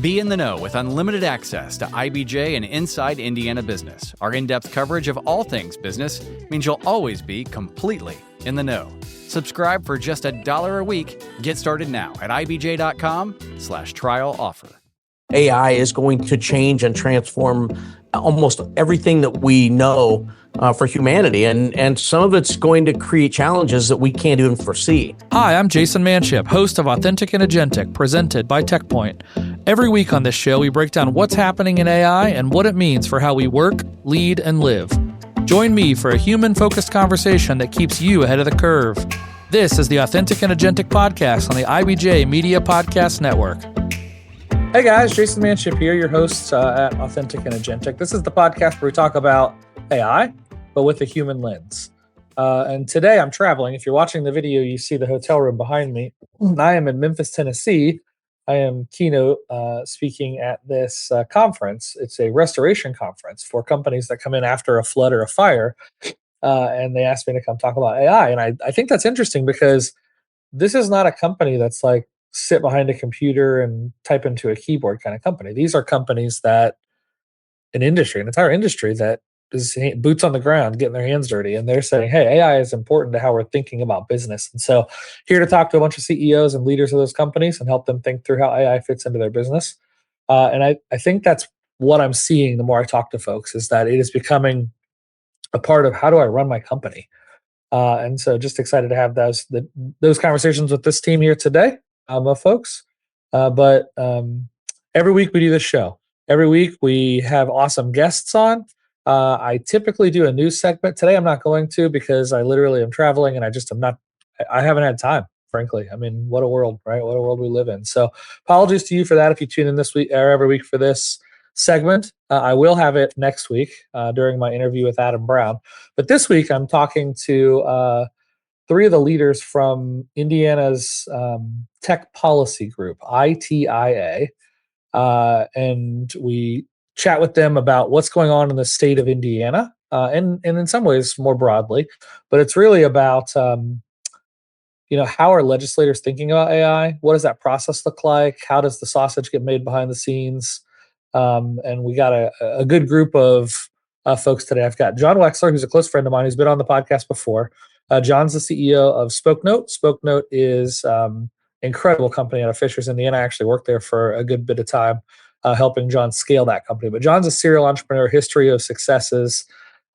Be in the know with unlimited access to IBJ and Inside Indiana Business. Our in-depth coverage of all things business means you'll always be completely in the know. Subscribe for just $1 a week. Get started now at ibj.com/trial offer. AI is going to change and transform almost everything that we know for humanity. And some of it's going to create challenges that we can't even foresee. Hi, I'm Jayson Manship, host of Authentic and Agentic, presented by TechPoint. Every week on this show, we break down what's happening in AI and what it means for how we work, lead, and live. Join me for a human-focused conversation that keeps you ahead of the curve. This is the Authentic and Agentic podcast on the IBJ Media Podcast Network. Hey guys, Jayson Manship here, your host at Authentic and Agentic. This is the podcast where we talk about AI, but with a human lens. And today I'm traveling. If you're watching the video, you see the hotel room behind me. I am in Memphis, Tennessee. I am keynote speaking at this conference. It's a restoration conference for companies that come in after a flood or a fire. And they asked me to come talk about AI. And I think that's interesting because this is not a company that's like, sit behind a computer and type into a keyboard kind of company. These are companies that an entire industry that is boots on the ground, getting their hands dirty. And they're saying, hey, AI is important to how we're thinking about business. And so here to talk to a bunch of CEOs and leaders of those companies and help them think through how AI fits into their business. And I think that's what I'm seeing the more I talk to folks is that it is becoming a part of how do I run my company? And so just excited to have those conversations with this team here today. Folks. But every week we do this show. Every week we have awesome guests on. I typically do a news segment. Today I'm not going to because I literally am traveling and I haven't had time, frankly. I mean, what a world, right? What a world we live in. So apologies to you for that if you tune in this week or every week for this segment. I will have it next week during my interview with Adam Brown. But this week I'm talking to three of the leaders from Indiana's tech policy group, ITIA, and we chat with them about what's going on in the state of Indiana, and in some ways more broadly. But it's really about how are legislators thinking about AI? What does that process look like? How does the sausage get made behind the scenes? And we got a good group of folks today. I've got John Wechsler, who's a close friend of mine, who's been on the podcast before. John's the CEO of Spokenote. Spokenote is incredible company out of Fishers, Indiana. I actually worked there for a good bit of time, helping John scale that company. But John's a serial entrepreneur, history of successes.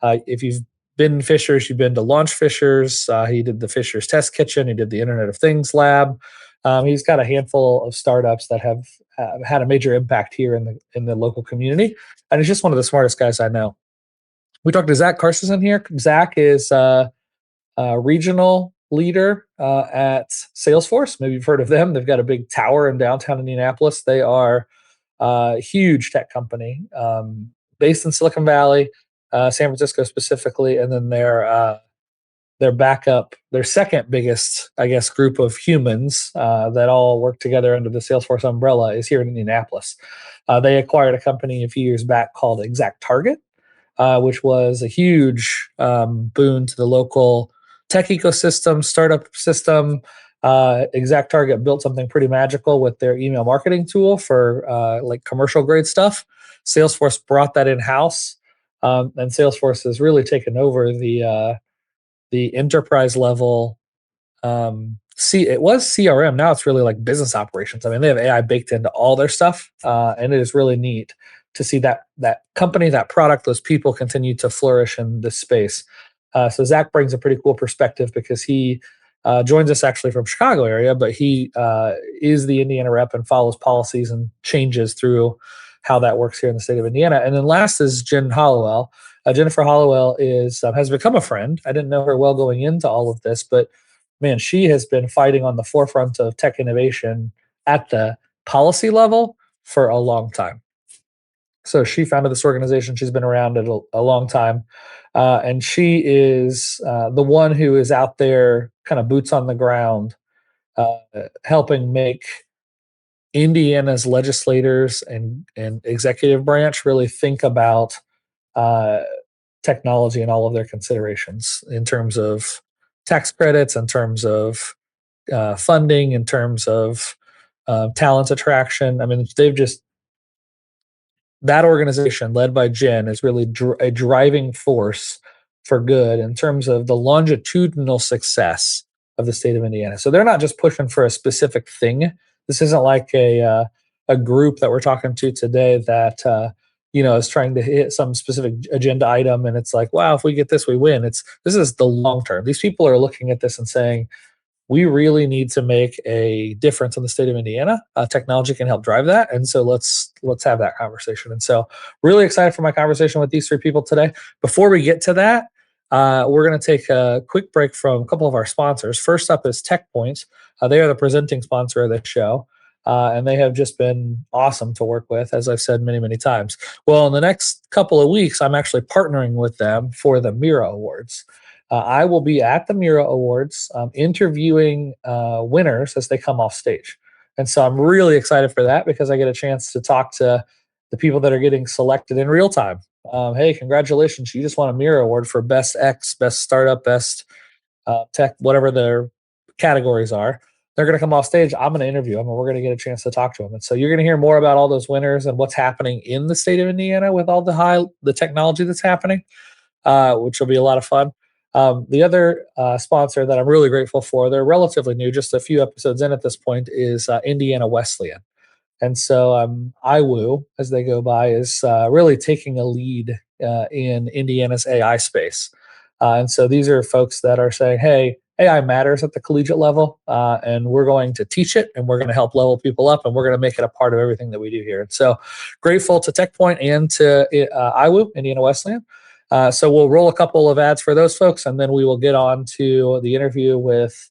If you've been in Fishers, you've been to Launch Fishers. He did the Fishers Test Kitchen. He did the Internet of Things Lab. He's got a handful of startups that have had a major impact here in the local community. And he's just one of the smartest guys I know. We talked to Zach Carstensen here. Zach is regional leader at Salesforce. Maybe you've heard of them. They've got a big tower in downtown Indianapolis. They are a huge tech company based in Silicon Valley, San Francisco specifically, and then their second biggest, I guess, group of humans that all work together under the Salesforce umbrella is here in Indianapolis. They acquired a company a few years back called ExactTarget, which was a huge boon to the local tech ecosystem, startup system. ExactTarget built something pretty magical with their email marketing tool for like commercial grade stuff. Salesforce brought that in-house, and Salesforce has really taken over the enterprise level. It was CRM. Now it's really like business operations. I mean, they have AI baked into all their stuff, and it is really neat to see that company, that product, those people continue to flourish in this space. So Zach brings a pretty cool perspective because he joins us actually from Chicago area, but he is the Indiana rep and follows policies and changes through how that works here in the state of Indiana. And then last is Jen Hallowell. Jennifer Hallowell has become a friend. I didn't know her well going into all of this, but man, she has been fighting on the forefront of tech innovation at the policy level for a long time. So she founded this organization. She's been around it a long time. And she is the one who is out there kind of boots on the ground, helping make Indiana's legislators and executive branch really think about technology and all of their considerations in terms of tax credits, in terms of funding, in terms of talent attraction. I mean, they've just that organization led by Jen is really a driving force for good in terms of the longitudinal success of the state of Indiana. So they're not just pushing for a specific thing. This isn't like a group that we're talking to today that is trying to hit some specific agenda item, and it's like, wow, if we get this, we win. This is the long term. These people are looking at this and saying, we really need to make a difference in the state of Indiana. Technology can help drive that, and so let's have that conversation. And so, really excited for my conversation with these three people today. Before we get to that, we're going to take a quick break from a couple of our sponsors. First up is TechPoint. They are the presenting sponsor of this show, and they have just been awesome to work with, as I've said many, many times. Well, in the next couple of weeks, I'm actually partnering with them for the Mira Awards. I will be at the Mira Awards interviewing winners as they come off stage. And so I'm really excited for that because I get a chance to talk to the people that are getting selected in real time. Hey, congratulations. You just won a Mira Award for Best X, Best Startup, Best Tech, whatever their categories are. They're going to come off stage. I'm going to interview them, and we're going to get a chance to talk to them. And so you're going to hear more about all those winners and what's happening in the state of Indiana with all the technology that's happening, which will be a lot of fun. The other sponsor that I'm really grateful for, they're relatively new, just a few episodes in at this point, is Indiana Wesleyan. And so IWU, as they go by, is really taking a lead in Indiana's AI space. And so these are folks that are saying, hey, AI matters at the collegiate level, and we're going to teach it, and we're going to help level people up, and we're going to make it a part of everything that we do here. And so grateful to TechPoint and to IWU, Indiana Wesleyan. So we'll roll a couple of ads for those folks, and then we will get on to the interview with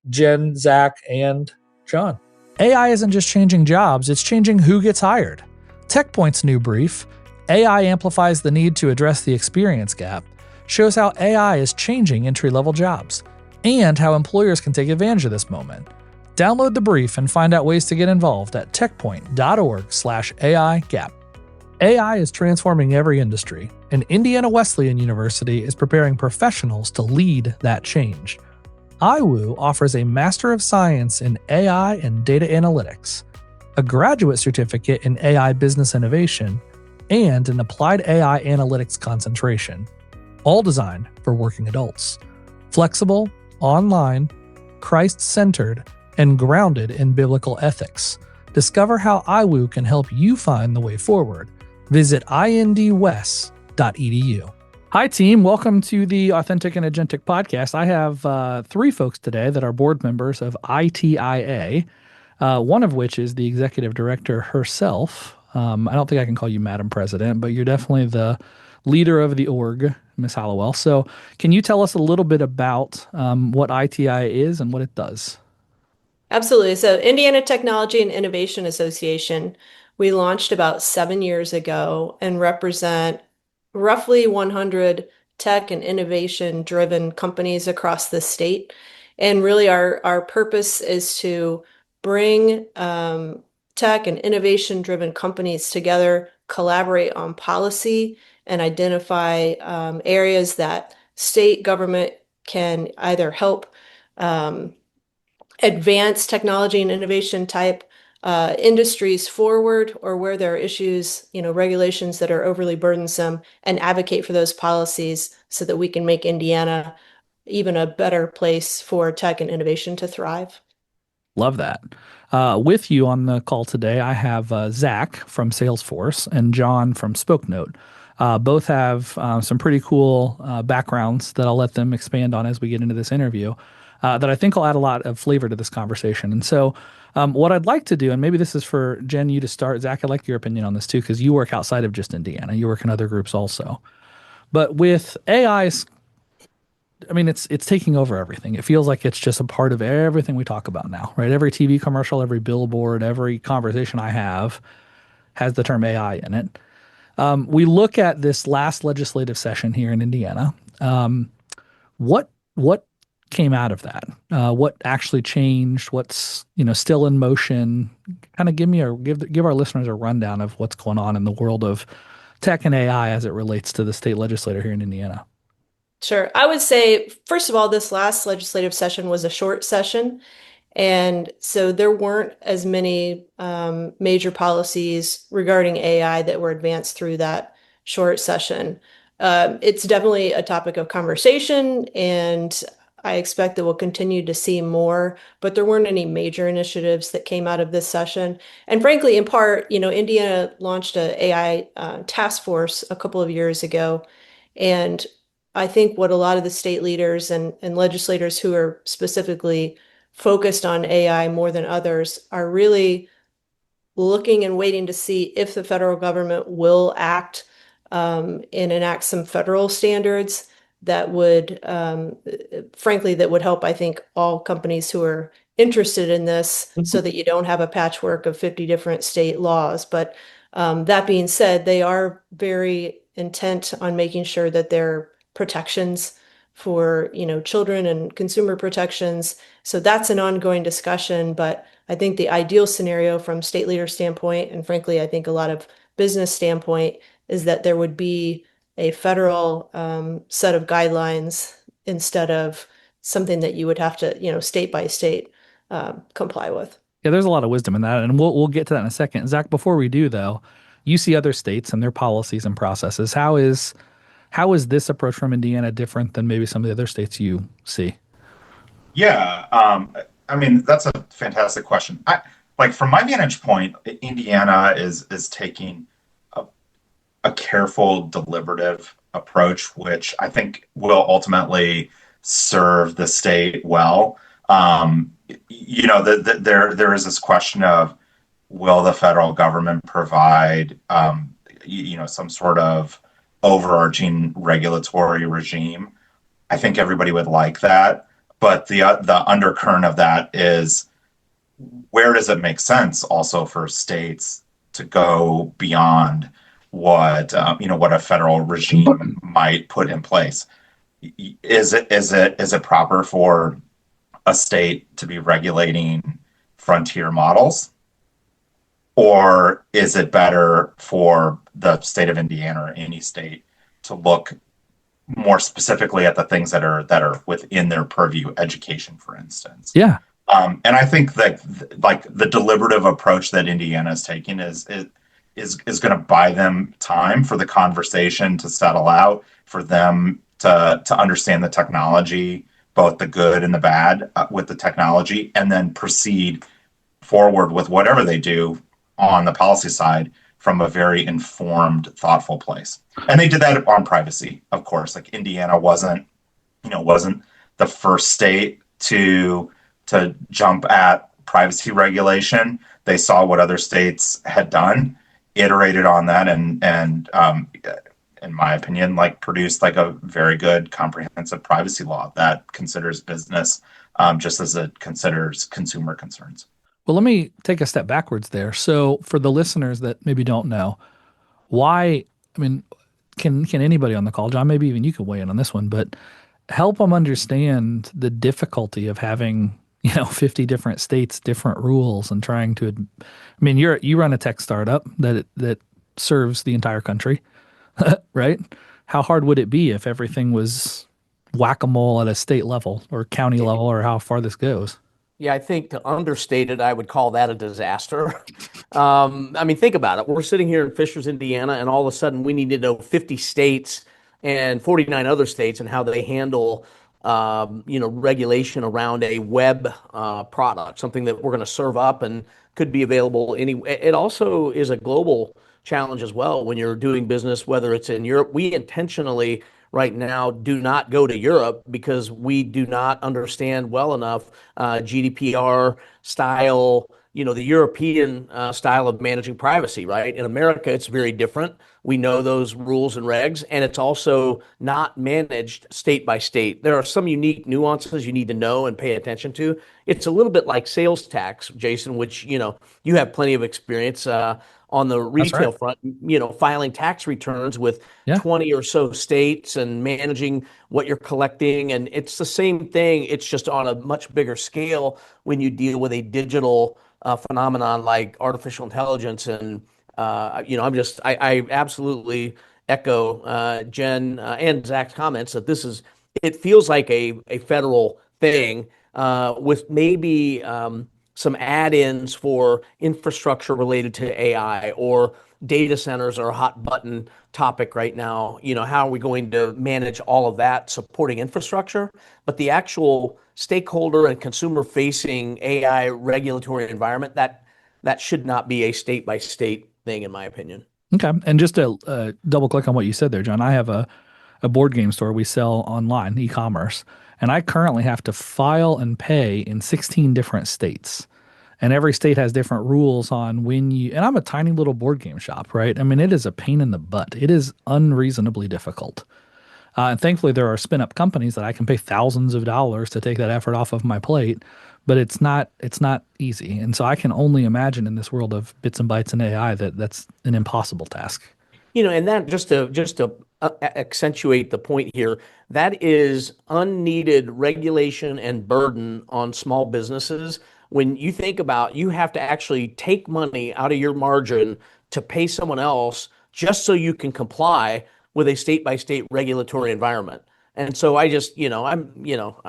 Jen, Zach, and John. AI isn't just changing jobs, it's changing who gets hired. TechPoint's new brief, AI Amplifies the Need to Address the Experience Gap, shows how AI is changing entry-level jobs, and how employers can take advantage of this moment. Download the brief and find out ways to get involved at techpoint.org/AI gap. AI is transforming every industry, and Indiana Wesleyan University is preparing professionals to lead that change. IWU offers a Master of Science in AI and Data Analytics, a graduate certificate in AI Business Innovation, and an Applied AI Analytics concentration, all designed for working adults. Flexible, online, Christ-centered, and grounded in biblical ethics. Discover how IWU can help you find the way forward. Visit indwes.edu. Hi, team. Welcome to the Authentic and Agentic podcast. I have three folks today that are board members of ITIA, one of which is the executive director herself. I don't think I can call you Madam President, but you're definitely the leader of the org, Ms. Hallowell. So can you tell us a little bit about what ITIA is and what it does? Absolutely. So Indiana Technology and Innovation Association, we launched about 7 years ago and represent roughly 100 tech and innovation-driven companies across the state. And really our purpose is to bring tech and innovation-driven companies together, collaborate on policy, and identify areas that state government can either help advance technology and innovation type industries forward, or where there are issues, regulations that are overly burdensome, and advocate for those policies so that we can make Indiana even a better place for tech and innovation to thrive. Love that. With you on the call today, I have Zach from Salesforce and John from Spokenote. Both have some pretty cool backgrounds that I'll let them expand on as we get into this interview that I think will add a lot of flavor to this conversation. And so what I'd like to do, and maybe this is for Jen, you to start. Zach, I'd like your opinion on this too, because you work outside of just Indiana. You work in other groups also. But with AI's, it's taking over everything. It feels like it's just a part of everything we talk about now, right? Every TV commercial, every billboard, every conversation I have has the term AI in it. We look at this last legislative session here in Indiana. What came out of that? What actually changed? What's still in motion? Kind of give our listeners a rundown of what's going on in the world of tech and AI as it relates to the state legislature here in Indiana. Sure. I would say, first of all, this last legislative session was a short session, And so there weren't as many major policies regarding AI that were advanced through that short session. It's definitely a topic of conversation, and I expect that we'll continue to see more, but there weren't any major initiatives that came out of this session. And frankly, in part, Indiana launched a AI task force a couple of years ago. And I think what a lot of the state leaders and legislators who are specifically focused on AI more than others are really looking and waiting to see if the federal government will act and enact some federal standards that would, frankly, that would help, I think, all companies who are interested in this so that you don't have a patchwork of 50 different state laws. But that being said, they are very intent on making sure that there are protections for, children and consumer protections. So that's an ongoing discussion. But I think the ideal scenario from state leader standpoint, and frankly, I think a lot of business standpoint, is that there would be a federal set of guidelines instead of something that you would have to, state by state comply with. Yeah, there's a lot of wisdom in that, and we'll get to that in a second. Zach, before we do though, you see other states and their policies and processes. How is this approach from Indiana different than maybe some of the other states you see? Yeah, I mean that's a fantastic question. From my vantage point, Indiana is taking a careful, deliberative approach, which I think will ultimately serve the state well. There is this question of will the federal government provide, some sort of overarching regulatory regime. I think everybody would like that, but the undercurrent of that is where does it make sense also for states to go beyond what a federal regime might put in place? Is it proper for a state to be regulating frontier models? Or is it better for the state of Indiana or any state to look more specifically at the things that are within their purview, education, for instance? Yeah. And I think that the deliberative approach that Indiana is taking is going to buy them time for the conversation to settle out, for them to understand the technology, both the good and the bad with the technology, and then proceed forward with whatever they do on the policy side from a very informed, thoughtful place. And they did that on privacy, of course. Like Indiana wasn't the first state to jump at privacy regulation. They saw what other states had done, iterated on that, and in my opinion, produced a very good comprehensive privacy law that considers business just as it considers consumer concerns. Well, let me take a step backwards there. So for the listeners that maybe don't know, why, I mean, can anybody on the call, John, maybe even you could weigh in on this one, but help them understand the difficulty of having, 50 different states, different rules, and trying to, you run a tech startup that serves the entire country, right? How hard would it be if everything was whack-a-mole at a state level or county level, or how far this goes? Yeah, I think to understate it, I would call that a disaster. Think about it. We're sitting here in Fishers, Indiana, and all of a sudden we need to know 50 states and 49 other states and how they handle, regulation around a web product, something that we're going to serve up and could be available anywhere. It also is a global challenge as well when you're doing business, whether it's in Europe. We intentionally right now do not go to Europe because we do not understand well enough GDPR style, the European style of managing privacy, right? In America, it's very different. We know those rules and regs, and it's also not managed state by state. There are some unique nuances you need to know and pay attention to. It's a little bit like sales tax, Jason, which, you have plenty of experience on the retail front, filing tax returns with 20 or so states and managing what you're collecting. And it's the same thing. It's just on a much bigger scale when you deal with a digital phenomenon like artificial intelligence. And, I absolutely echo Jen and Zach's comments that it feels like a federal thing with maybe some add-ins for infrastructure related to AI, or data centers are a hot button topic right now. How are we going to manage all of that supporting infrastructure? But the actual stakeholder and consumer facing AI regulatory environment, that should not be a state by state thing, in my opinion. Okay. And just to double click on what you said there, John, I have a board game store we sell online, e-commerce, and I currently have to file and pay in 16 different states. And every state has different rules on and I'm a tiny little board game shop, right? I mean, it is a pain in the butt. It is unreasonably difficult. And thankfully, there are spin-up companies that I can pay thousands of dollars to take that effort off of my plate, but it's not easy. And so I can only imagine in this world of bits and bytes and AI that's an impossible task. And that just to accentuate the point here, that is unneeded regulation and burden on small businesses. When you think about, you have to actually take money out of your margin to pay someone else just so you can comply with a state by state regulatory environment. And so I just, I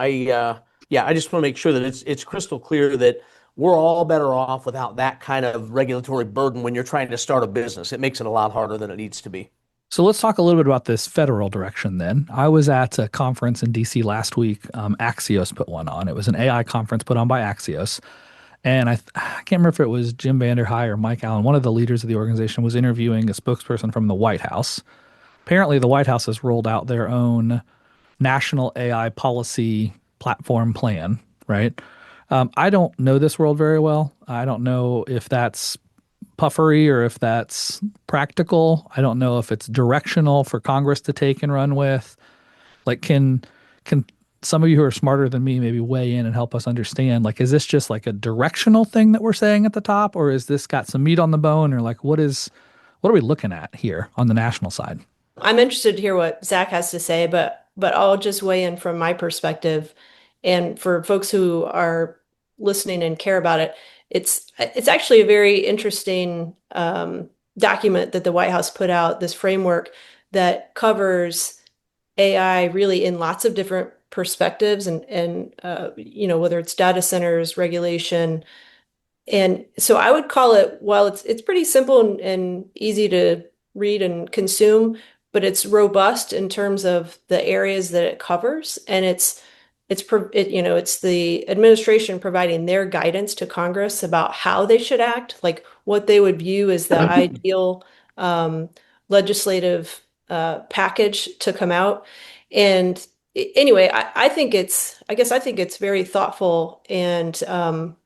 just want to make sure that it's crystal clear that we're all better off without that kind of regulatory burden when you're trying to start a business. It makes it a lot harder than it needs to be. So let's talk a little bit about this federal direction then. I was at a conference in DC last week. Axios put one on. It was an AI conference put on by Axios. And I can't remember if it was Jim Vanderhei or Mike Allen. One of the leaders of the organization was interviewing a spokesperson from the White House. Apparently, the White House has rolled out their own national AI policy platform plan, right? I don't know this world very well. I don't know if that's puffery or if that's practical. I don't know if it's directional for Congress to take and run with. Like, can some of you who are smarter than me maybe weigh in and help us understand, like, is this just like a directional thing that we're saying at the top, or is this got some meat on the bone, or like what are we looking at here on the national side? I'm interested to hear what Zach has to say, but I'll just weigh in from my perspective. And for folks who are listening and care about it, it's actually a very interesting document that the White House put out, this framework that covers AI really in lots of different perspectives, and whether it's data centers, regulation. And so I would call it, while it's pretty simple and easy to read and consume, but it's robust in terms of the areas that it covers, and it's the administration providing their guidance to Congress about how they should act, like what they would view as the ideal legislative package to come out. And anyway, I think it's very thoughtful, and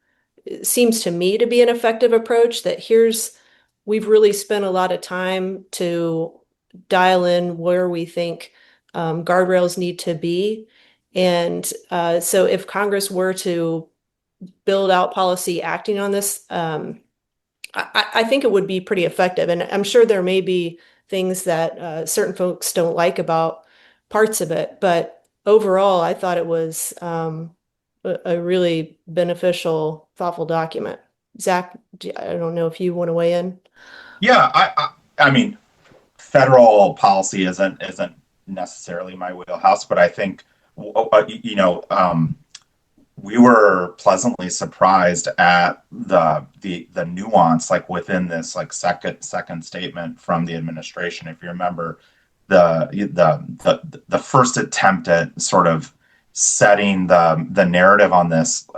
it seems to me to be an effective approach. That we've really spent a lot of time to dial in where we think guardrails need to be. And so if Congress were to build out policy acting on this, I think it would be pretty effective. And I'm sure there may be things that certain folks don't like about parts of it, but overall, I thought it was a really beneficial, thoughtful document. Zach, I don't know if you want to weigh in. Yeah, I mean, federal policy isn't necessarily my wheelhouse, but I think we were pleasantly surprised at the nuance, like within this like second statement from the administration. If you remember, the first attempt at sort of setting the narrative on this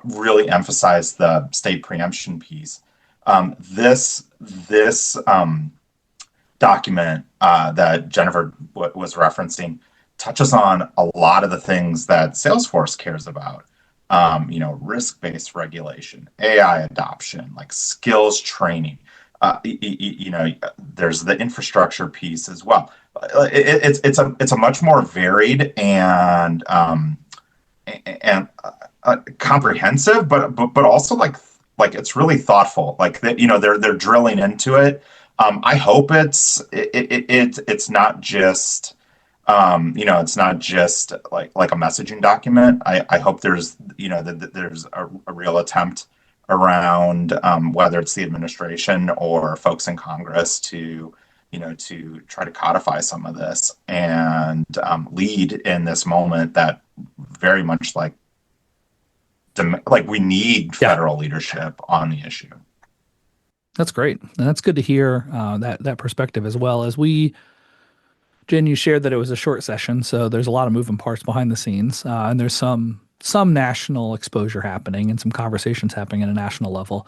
really emphasized the state preemption piece. This document that Jennifer was referencing touches on a lot of the things that Salesforce cares about. Risk-based regulation, AI adoption, like skills training. There's the infrastructure piece as well. It's a much more varied and comprehensive, but also like it's really thoughtful. Like that, they're drilling into it. I hope it's not just it's not just like a messaging document. I hope there's there's a real attempt around whether it's the administration or folks in Congress to try to codify some of this and lead in this moment that very much like like we need federal leadership on the issue. That's great. And that's good to hear that perspective as well. Jen, you shared that it was a short session, so there's a lot of moving parts behind the scenes, and there's some national exposure happening and some conversations happening at a national level.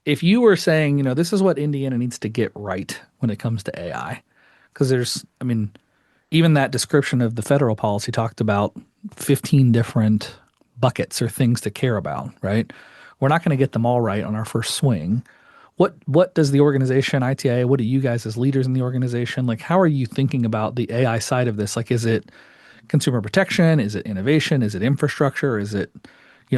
If you were saying, this is what Indiana needs to get right when it comes to AI, because even that description of the federal policy talked about 15 different buckets or things to care about, right? We're not going to get them all right on our first swing. What does the organization, ITIA, what do you guys as leaders in the organization, like, how are you thinking about the AI side of this? Like, is it consumer protection? Is it innovation? Is it infrastructure? Is it,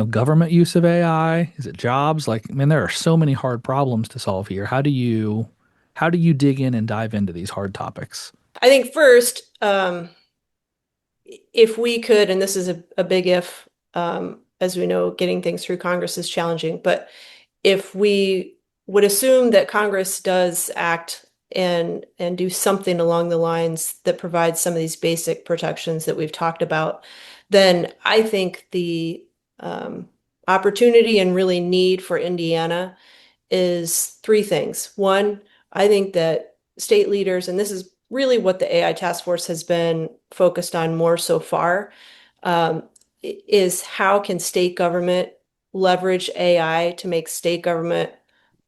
government use of AI? Is it jobs? Like, there are so many hard problems to solve here. How do you dig in and dive into these hard topics? I think first, if we could, and this is a big if, as we know, getting things through Congress is challenging, but if we would assume that Congress does act and do something along the lines that provides some of these basic protections that we've talked about, then I think the opportunity and really need for Indiana is three things. One, I think that state leaders, and this is really what the AI task force has been focused on more so far, is how can state government leverage AI to make state government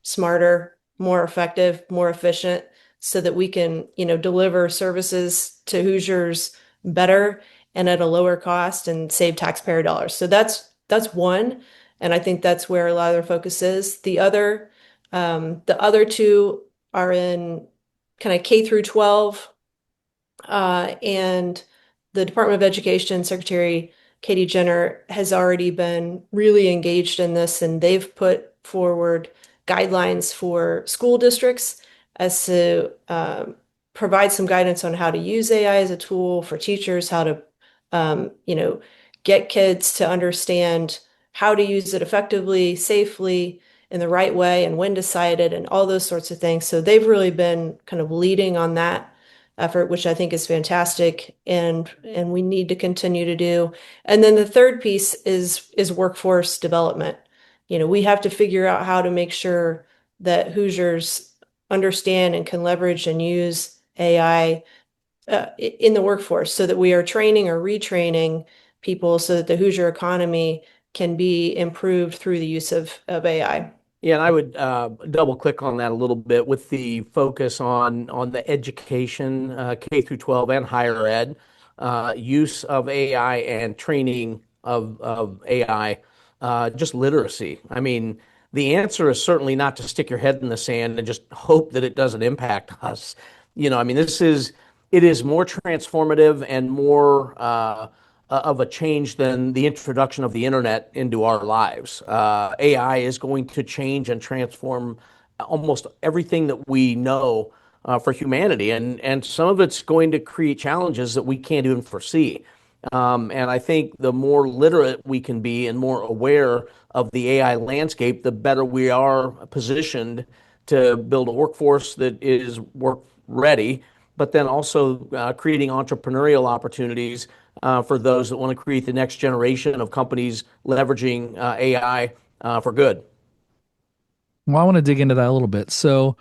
smarter, more effective, more efficient, so that we can, deliver services to Hoosiers better and at a lower cost and save taxpayer dollars. So that's one, and I think that's where a lot of their focus is. The other two are in kind of K through 12, and the Department of Education Secretary Katie Jenner has already been really engaged in this, and they've put forward guidelines for school districts as to provide some guidance on how to use AI as a tool for teachers, how to, get kids to understand how to use it effectively, safely, in the right way, and when to cite it, and all those sorts of things. So they've really been kind of leading on that effort, which I think is fantastic, and we need to continue to do. And then the third piece is workforce development. We have to figure out how to make sure that Hoosiers understand and can leverage and use AI in the workforce, so that we are training or retraining people so that the Hoosier economy can be improved through the use of AI. Yeah, and I would double click on that a little bit with the focus on the education, K through 12 and higher ed, use of AI and training of AI, just literacy. The answer is certainly not to stick your head in the sand and just hope that it doesn't impact us. It is more transformative and more of a change than the introduction of the internet into our lives. AI is going to change and transform almost everything that we know for humanity, and some of it's going to create challenges that we can't even foresee. And I think the more literate we can be and more aware of the AI landscape, the better we are positioned to build a workforce that is work ready, but then also creating entrepreneurial opportunities for those that want to create the next generation of companies leveraging AI for good. Well, I want to dig into that a little bit. So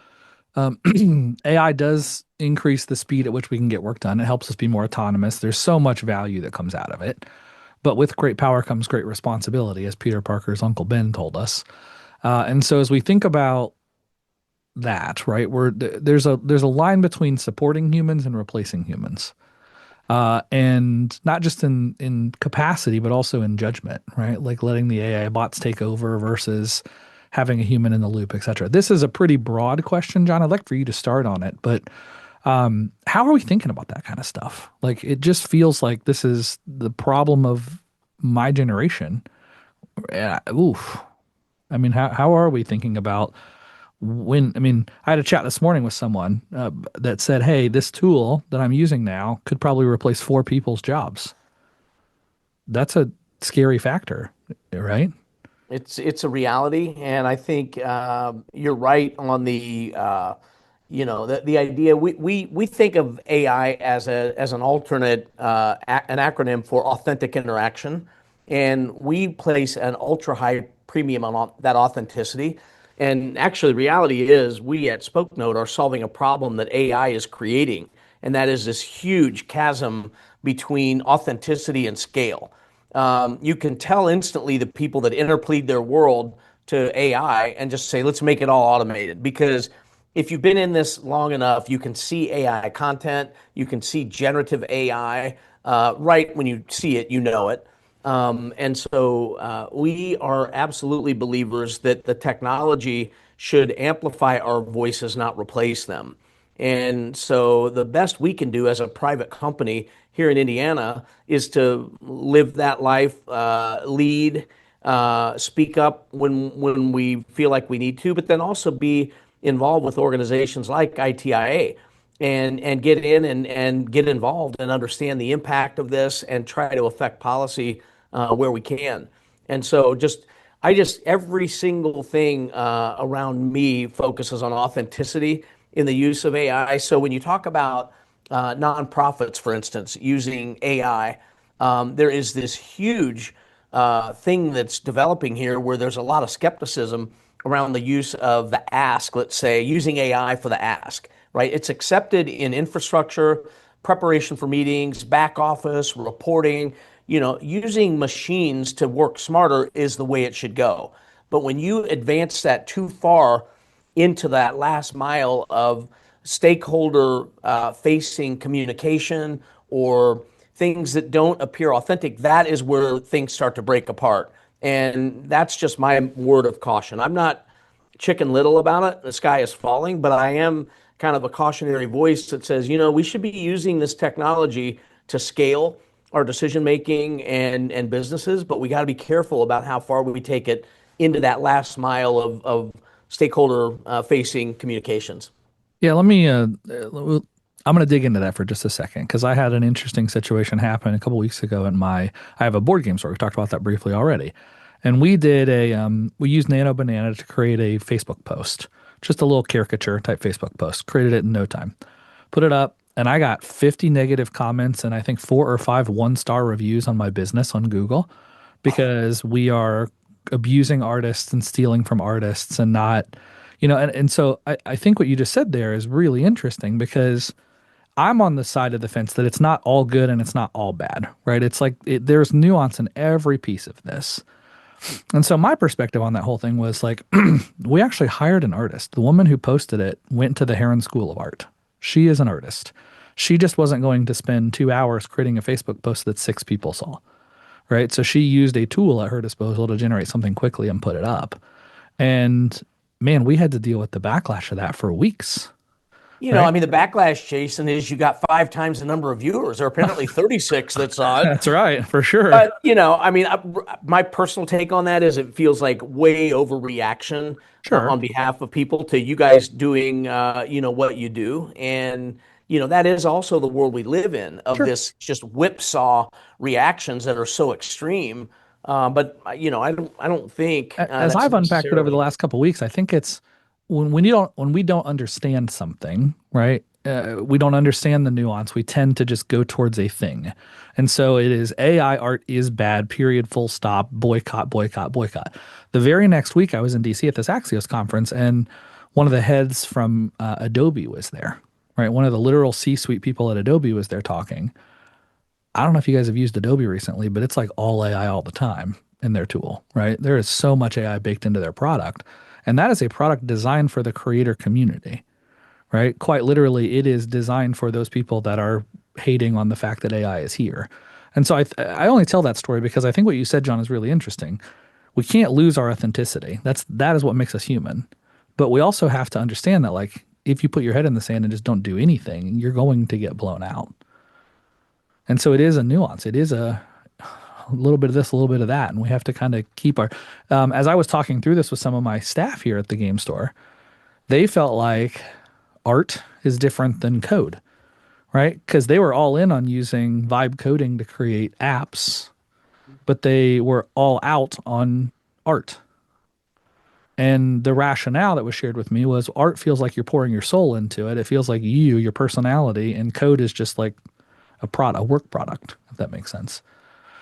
AI does increase the speed at which we can get work done. It helps us be more autonomous. There's so much value that comes out of it. But with great power comes great responsibility, as Peter Parker's Uncle Ben told us. And so as we think about that, right, there's a line between supporting humans and replacing humans. And not just in capacity, but also in judgment, right? Like letting the AI bots take over versus having a human in the loop, et cetera. This is a pretty broad question, John. I'd like for you to start on it, but how are we thinking about that kind of stuff? Like, it just feels like this is the problem of my generation. Oof. How are we thinking about I had a chat this morning with someone that said, hey, this tool that I'm using now could probably replace 4 people's jobs. That's a scary factor, right? It's a reality, and I think you're right on the the idea. We think of AI as an alternate an acronym for authentic interaction, And we place an ultra high premium on that authenticity. And actually, the reality is we at Spokenote are solving a problem that AI is creating. And that is this huge chasm between authenticity and scale. You can tell instantly the people that interplead their world to AI and just say, let's make it all automated. Because if you've been in this long enough, you can see AI content, you can see generative AI. Right when you see it, you know it. And so we are absolutely believers that the technology should amplify our voices, not replace them. And so the best we can do as a private company here in Indiana is to live that life, lead, speak up when we feel like we need to, but then also be involved with organizations like ITIA and get in and get involved and understand the impact of this and try to affect policy where we can. And so every single thing around me focuses on authenticity in the use of AI. So when you talk about nonprofits, for instance, using AI, there is this huge thing that's developing here where there's a lot of skepticism around the use of the ask, let's say, using AI for the ask, right? It's accepted in infrastructure, preparation for meetings, back office, reporting. Using machines to work smarter is the way it should go. But when you advance that too far into that last mile of stakeholder facing communication or things that don't appear authentic, that is where things start to break apart. And that's just my word of caution. I'm not chicken little about it. The sky is falling, but I am kind of a cautionary voice that says, we should be using this technology to scale our decision making and businesses, but we got to be careful about how far we take it into that last mile of stakeholder facing communications. Yeah, I'm going to dig into that for just a second because I had an interesting situation happen a couple weeks ago I have a board game store. We talked about that briefly already. And we used Nano Banana to create a Facebook post, just a little caricature type Facebook post, created it in no time, put it up. And I got 50 negative comments and I think 4 or 5 one-star reviews on my business on Google because we are abusing artists and stealing from artists and not, and so I think what you just said there is really interesting because I'm on the side of the fence that it's not all good and it's not all bad, right? It's like there's nuance in every piece of this. And so my perspective on that whole thing was like, we actually hired an artist. The woman who posted it went to the Heron School of Art. She is an artist. She just wasn't going to spend 2 hours creating a Facebook post that 6 people saw, right? So she used a tool at her disposal to generate something quickly and put it up. And man, we had to deal with the backlash of that for weeks. The backlash, Jason, is you got 5 times the number of viewers, or apparently 36 that saw it. That's right, for sure. But, my personal take on that is it feels like way overreaction on behalf of people to you guys doing, what you do. And, that is also the world we live in of this just whipsaw reactions that are so extreme. But, I don't think. As I've unpacked it over the last couple of weeks, I think it's when we don't understand something, right? We don't understand the nuance. We tend to just go towards a thing. And so it is AI art is bad, period, full stop, boycott, boycott, boycott. The very next week I was in DC at this Axios conference and one of the heads from Adobe was there, right? One of the literal C-suite people at Adobe was there talking. I don't know if you guys have used Adobe recently, but it's like all AI all the time in their tool, right? There is so much AI baked into their product. And that is a product designed for the creator community, right? Quite literally, it is designed for those people that are hating on the fact that AI is here. And so I only tell that story because I think what you said, John, is really interesting. We can't lose our authenticity. That is what makes us human. But we also have to understand that, like, if you put your head in the sand and just don't do anything, you're going to get blown out. And so it is a nuance. It is a little bit of this, a little bit of that. And we have to kind of keep our, as I was talking through this with some of my staff here at the game store, they felt like art is different than code, right? Because they were all in on using vibe coding to create apps, but they were all out on art. And the rationale that was shared with me was art feels like you're pouring your soul into it. It feels like your personality, and code is just like a work product, if that makes sense.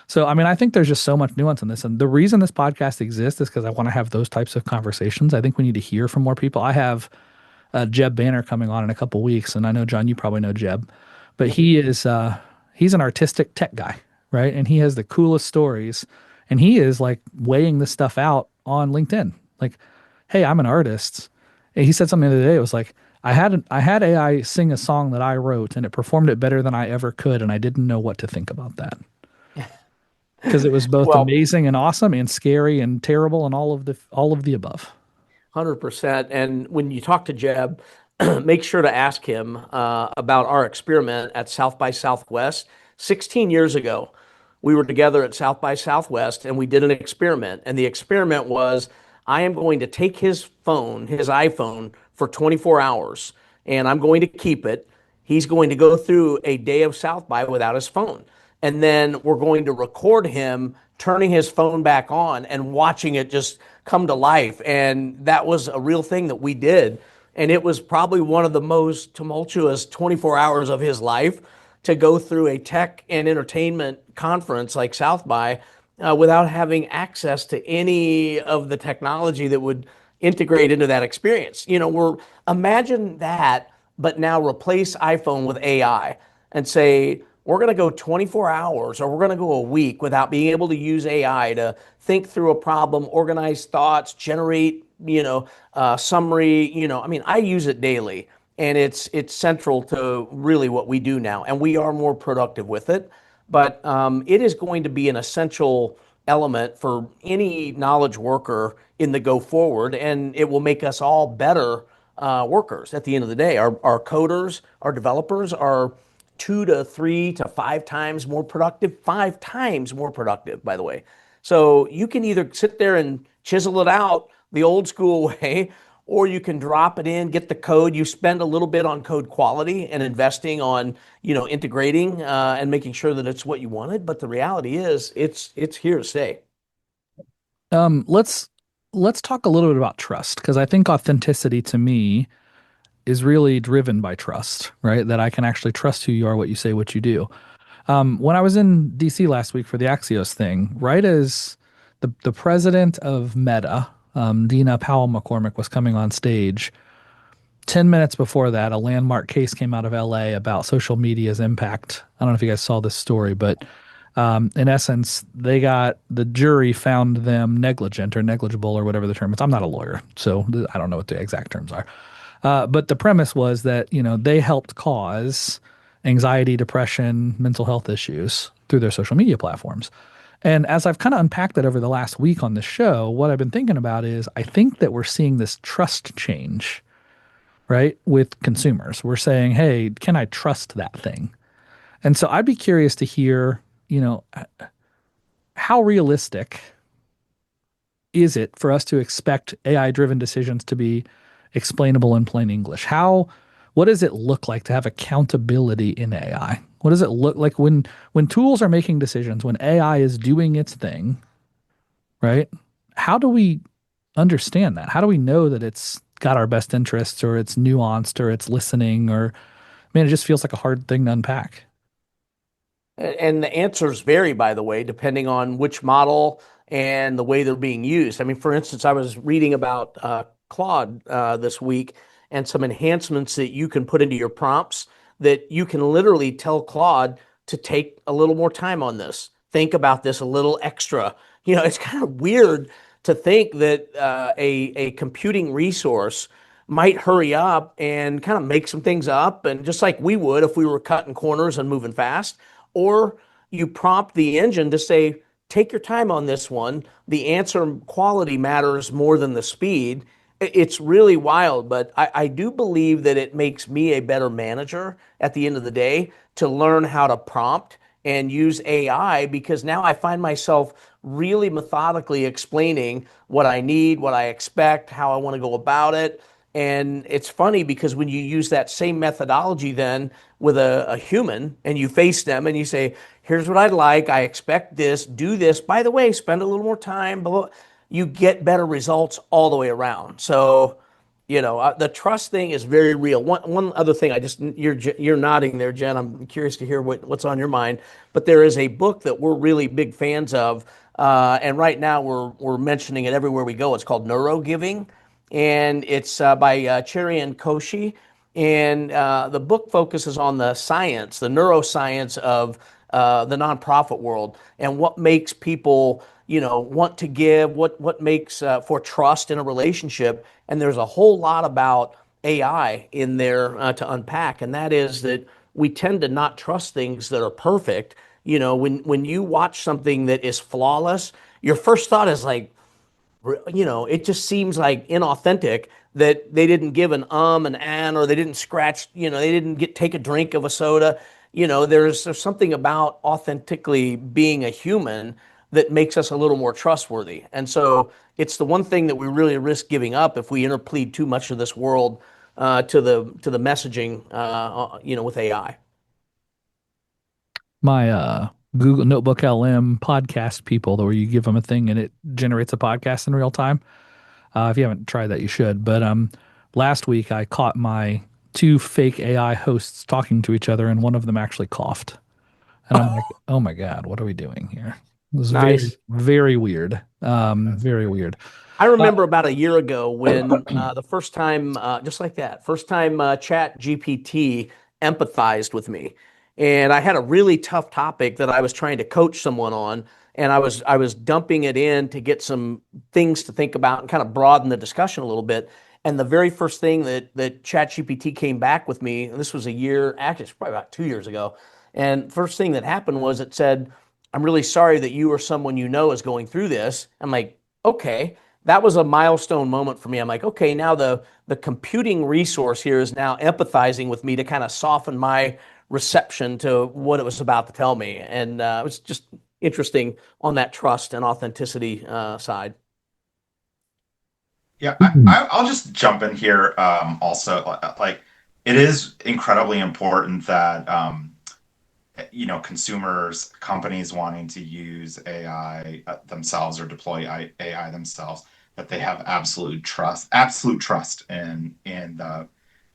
So, I mean, I think there's just so much nuance in this. And the reason this podcast exists is because I want to have those types of conversations. I think we need to hear from more people. I have Jeb Banner coming on in a couple weeks. And I know, John, you probably know Jeb, but he's an artistic tech guy, right? And he has the coolest stories. And he is like weighing this stuff out on LinkedIn. Like, hey, I'm an artist. And he said something the other day. It was like, I had AI sing a song that I wrote and it performed it better than I ever could. And I didn't know what to think about that. Because it was both Well, amazing and awesome and scary and terrible and all of the above. 100%. And when you talk to Jeb, make sure to ask him about our experiment at South by Southwest. 16 years ago, we were together at South by Southwest and we did an experiment. And the experiment was, I am going to take his phone, his iPhone, for 24 hours, and I'm going to keep it. He's going to go through a day of South by without his phone. And then we're going to record him turning his phone back on and watching it just come to life. And that was a real thing that we did. And it was probably one of the most tumultuous 24 hours of his life to go through a tech and entertainment conference like South by without having access to any of the technology that would integrate into that experience. Imagine that, but now replace iPhone with AI and say, we're going to go 24 hours or we're going to go a week without being able to use AI to think through a problem, organize thoughts, generate, summary. I mean, I use it daily and it's central to really what we do now. And we are more productive with it, but it is going to be an essential element for any knowledge worker in the go forward. And it will make us all better workers at the end of the day. Our coders, our developers are 2 to 3 to 5 times more productive, 5 times more productive, by the way. So you can either sit there and chisel it out the old school way, or you can drop it in, get the code. You spend a little bit on code quality and investing on, integrating and making sure that it's what you wanted. But the reality is it's here to stay. Let's talk a little bit about trust, because I think authenticity to me is really driven by trust, right? That I can actually trust who you are, what you say, what you do. When I was in DC last week for the Axios thing, right as the president of Meta, Dina Powell McCormick, was coming on stage, 10 minutes before that, a landmark case came out of LA about social media's impact. I don't know if you guys saw this story, but in essence, the jury found them negligent or negligible or whatever the term is. I'm not a lawyer, so I don't know what the exact terms are. But the premise was that, they helped cause anxiety, depression, mental health issues through their social media platforms. And as I've kind of unpacked that over the last week on the show, what I've been thinking about is I think that we're seeing this trust change, right, with consumers. We're saying, hey, can I trust that thing? And so I'd be curious to hear, how realistic is it for us to expect AI-driven decisions to be explainable in plain English? What does it look like to have accountability in AI? What does it look like when tools are making decisions, when AI is doing its thing, right? How do we understand that? How do we know that it's got our best interests, or it's nuanced, or it's listening, or, man, it just feels like a hard thing to unpack. And the answers vary, by the way, depending on which model and the way they're being used. I mean, for instance, I was reading about Claude this week and some enhancements that you can put into your prompts that you can literally tell Claude to take a little more time on this. Think about this a little extra. It's kind of weird to think that a computing resource might hurry up and kind of make some things up, and just like we would if we were cutting corners and moving fast. Or you prompt the engine to say, take your time on this one. The answer quality matters more than the speed. It's really wild, but I do believe that it makes me a better manager at the end of the day to learn how to prompt and use AI, because now I find myself really methodically explaining what I need, what I expect, how I want to go about it. And it's funny because when you use that same methodology then with a human and you face them and you say, here's what I'd like, I expect this, do this, by the way, spend a little more time, you get better results all the way around. So The trust thing is very real. One other thing, you're nodding there, Jen. I'm curious to hear what's on your mind. But there is a book that we're really big fans of, and right now we're mentioning it everywhere we go. It's called Neuro Giving, and it's by Cherry and Koshi. And the book focuses on the science, the neuroscience of the nonprofit world, and what makes people, want to give, what makes for trust in a relationship. And there's a whole lot about AI in there to unpack, and that is that we tend to not trust things that are perfect. When you watch something that is flawless, your first thought is like, it just seems like inauthentic that they didn't give an, or they didn't scratch, they didn't take a drink of a soda. There's something about authentically being a human that makes us a little more trustworthy. And so it's the one thing that we really risk giving up if we interplead too much of this world to the messaging, with AI. My Google Notebook LM podcast people, where you give them a thing and it generates a podcast in real time. If you haven't tried that, you should. But last week I caught my two fake AI hosts talking to each other, and one of them actually coughed. And I'm like, oh my God, what are we doing here? It was Nice. very weird. Very weird. I remember about a year ago when the first time, just like that, Chat GPT empathized with me. And I had a really tough topic that I was trying to coach someone on, and I was dumping it in to get some things to think about and kind of broaden the discussion a little bit. And the very first thing that ChatGPT came back with me, and this was actually it's probably about 2 years ago, and first thing that happened was it said, "I'm really sorry that you or someone you know is going through this." I'm like, okay, that was a milestone moment for me. I'm like, okay, now the computing resource here is now empathizing with me to kind of soften my reception to what it was about to tell me. And it was just interesting on that trust and authenticity side. Yeah, I'll just jump in here. Also, like, it is incredibly important that consumers, companies wanting to use AI themselves or deploy AI themselves, that they have absolute trust in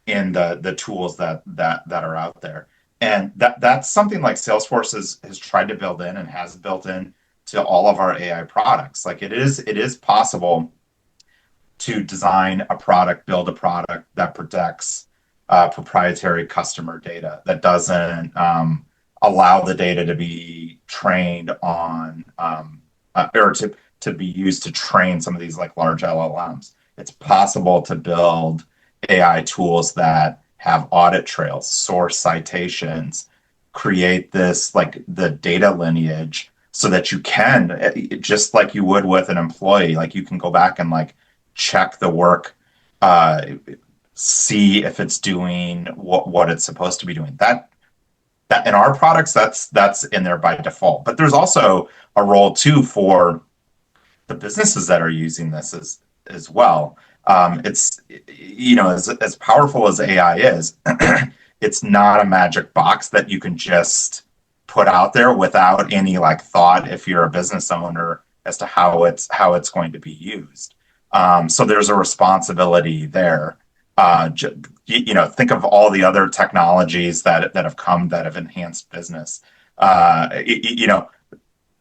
the tools that are out there. And that's something like Salesforce has tried to build in and has built in to all of our AI products. Like, it is possible to design a product, build a product that protects proprietary customer data, that doesn't allow the data to be trained on or to be used to train some of these like large LLMs. It's possible to build AI tools that have audit trails, source citations, create this like the data lineage so that you can, just like you would with an employee, like you can go back and like check the work, see if it's doing what it's supposed to be doing. That in our products, that's in there by default. But there's also a role too for the businesses that are using this as well. It's as powerful as AI is, it's not a magic box that you can just put out there without any like thought if you're a business owner as to how it's going to be used. So there's a responsibility there. Think of all the other technologies that have come that have enhanced business.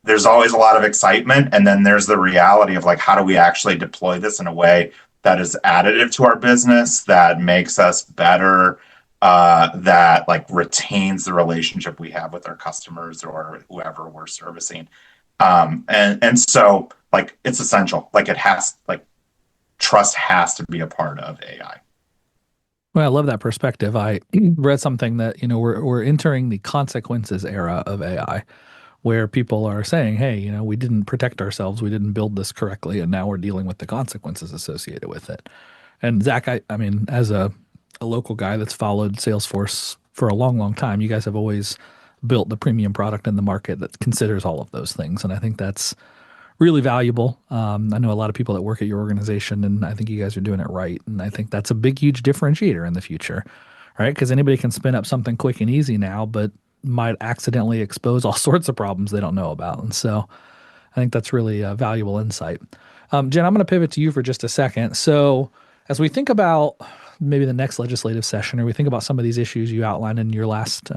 There's always a lot of excitement, and then there's the reality of like, how do we actually deploy this in a way that is additive to our business, that makes us better, that like retains the relationship we have with our customers or whoever we're servicing. And so like, it's essential. Like, trust has to be a part of AI. Well, I love that perspective. I read something that, we're entering the consequences era of AI, where people are saying, hey, we didn't protect ourselves, we didn't build this correctly, and now we're dealing with the consequences associated with it. And Zach, I mean, as a local guy that's followed Salesforce for a long, long time, you guys have always built the premium product in the market that considers all of those things. And I think that's really valuable. I know a lot of people that work at your organization, and I think you guys are doing it right. And I think that's a big, huge differentiator in the future, right? Because anybody can spin up something quick and easy now, but might accidentally expose all sorts of problems they don't know about. And so I think that's really a valuable insight. Jen, I'm going to pivot to you for just a second. So As we think about maybe the next legislative session, or we think about some of these issues you outlined in your last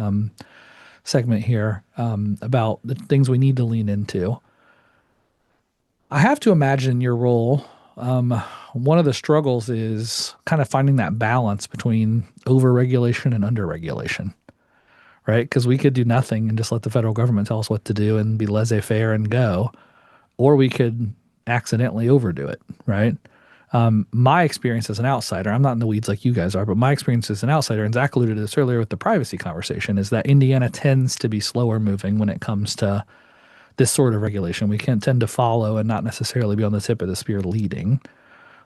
segment here about the things we need to lean into, I have to imagine your role. One of the struggles is kind of finding that balance between overregulation and underregulation, right? Because we could do nothing and just let the federal government tell us what to do and be laissez-faire and go, or we could accidentally overdo it, right? My experience as an outsider, I'm not in the weeds like you guys are, but my experience as an outsider, and Zach alluded to this earlier with the privacy conversation, is that Indiana tends to be slower moving when it comes to this sort of regulation. We can tend to follow and not necessarily be on the tip of the spear leading.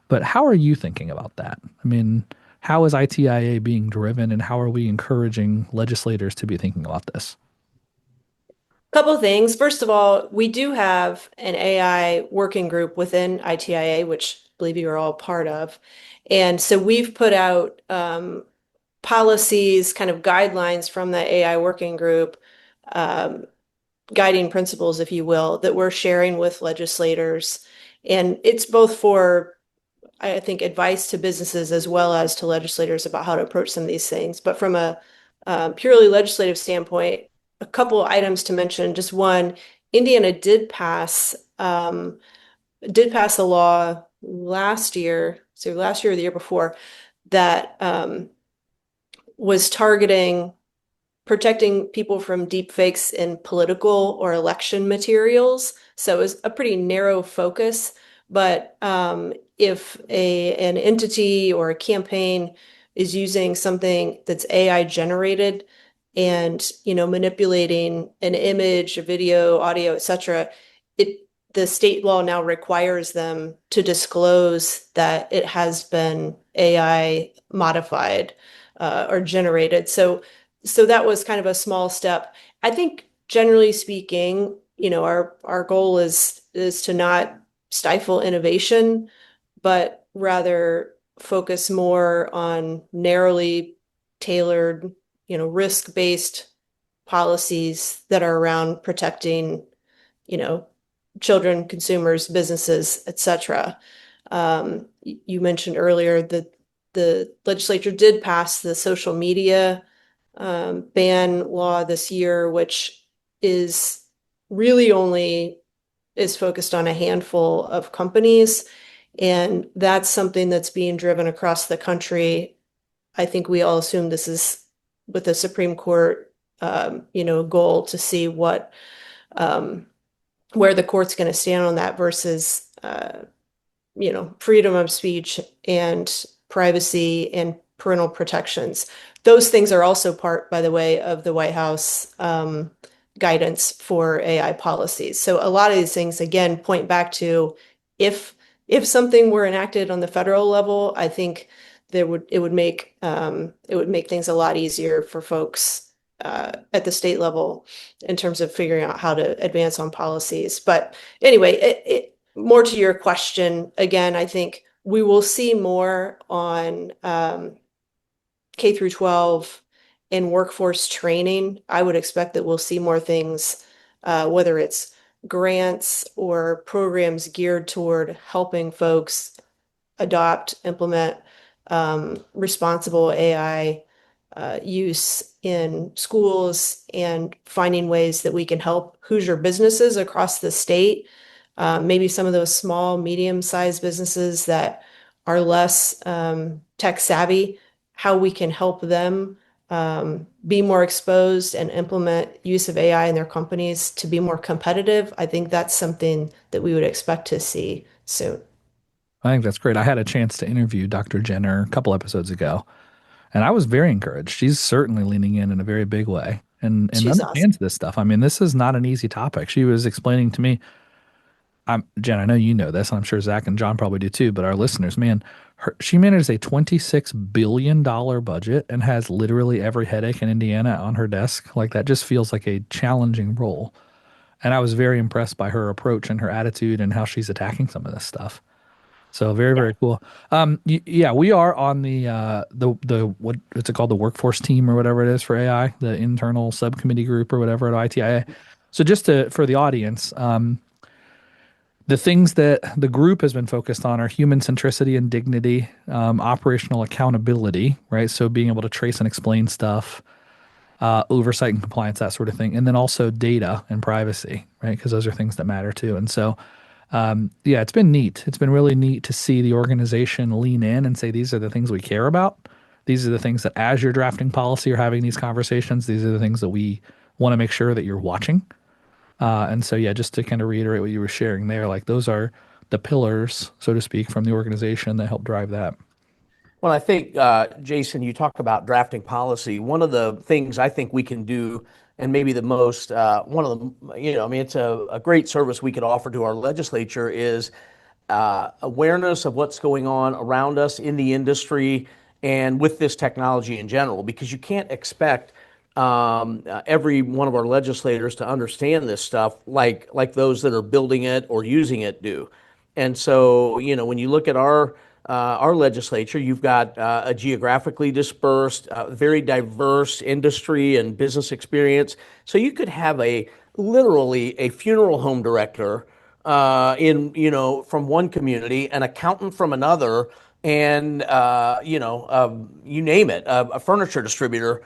But how are you thinking about that? I mean, how is ITIA being driven, and how are we encouraging legislators to be thinking about this? Couple of things. First of all, we do have an AI working group within ITIA, which I believe you are all part of. And so we've put out policies, kind of guidelines from the AI working group, guiding principles, if you will, that we're sharing with legislators. And it's both for, I think, advice to businesses as well as to legislators about how to approach some of these things. But from a purely legislative standpoint, a couple of items to mention. Just one, Indiana did pass a law last year, so last year or the year before, that was targeting protecting people from deep fakes in political or election materials. So it was a pretty narrow focus. But if an entity or a campaign is using something that's AI generated and manipulating an image, a video, audio, etc., the state law now requires them to disclose that it has been AI modified or generated. So that was kind of a small step. I think generally speaking, our goal is to not stifle innovation, but rather focus more on narrowly tailored, risk-based policies that are around protecting, children, consumers, businesses, etc. You mentioned earlier that the legislature did pass the social media ban law this year, which is really only is focused on a handful of companies. And that's something that's being driven across the country. I think we all assume this is with the Supreme Court, goal to see what, where the court's going to stand on that versus, freedom of speech and privacy and parental protections. Those things are also part, by the way, of the White House guidance for AI policies. So a lot of these things, again, point back to if something were enacted on the federal level, I think it would make things a lot easier for folks at the state level in terms of figuring out how to advance on policies. But anyway, more to your question, again, I think we will see more on K through 12 and workforce training. I would expect that we'll see more things, whether it's grants or programs geared toward helping folks adopt, implement responsible AI use in schools, and finding ways that we can help Hoosier businesses across the state. Maybe some of those small, medium-sized businesses that are less tech savvy, how we can help them be more exposed and implement use of AI in their companies to be more competitive. I think that's something that we would expect to see soon. I think that's great. I had a chance to interview Dr. Jenner a couple episodes ago, and I was very encouraged. She's certainly leaning in a very big way and She's understands awesome. this stuff. I mean, this is not an easy topic. She was explaining to me, Jen, I know you know this, and I'm sure Zach and John probably do too, but our listeners, man, she manages a $26 billion budget and has literally every headache in Indiana on her desk. Like, that just feels like a challenging role. And I was very impressed by her approach and her attitude and how she's attacking some of this stuff. So very, very cool. Yeah, we are on the what is it called, the workforce team or whatever it is for AI, the internal subcommittee group or whatever at ITIA. So just for the audience, The things that the group has been focused on are human centricity and dignity, operational accountability, right? So being able to trace and explain stuff, oversight and compliance, that sort of thing. And then also data and privacy, right? Because those are things that matter too. And so, yeah, it's been neat. It's been really neat to see the organization lean in and say, these are the things we care about. These are the things that as you're drafting policy or having these conversations, these are the things that we want to make sure that you're watching. And so, yeah, just to kind of reiterate what you were sharing there, like those are the pillars, so to speak, from the organization that help drive that. Well, I think, Jayson, you talk about drafting policy. One of the things I think we can do, and maybe the most, one of the, I mean, it's a great service we could offer to our legislature is awareness of what's going on around us in the industry and with this technology in general, because you can't expect every one of our legislators to understand this stuff like those that are building it or using it do. And so, when you look at our legislature, you've got a geographically dispersed, very diverse industry and business experience. So you could have literally a funeral home director from one community, an accountant from another, and you name it, a furniture distributor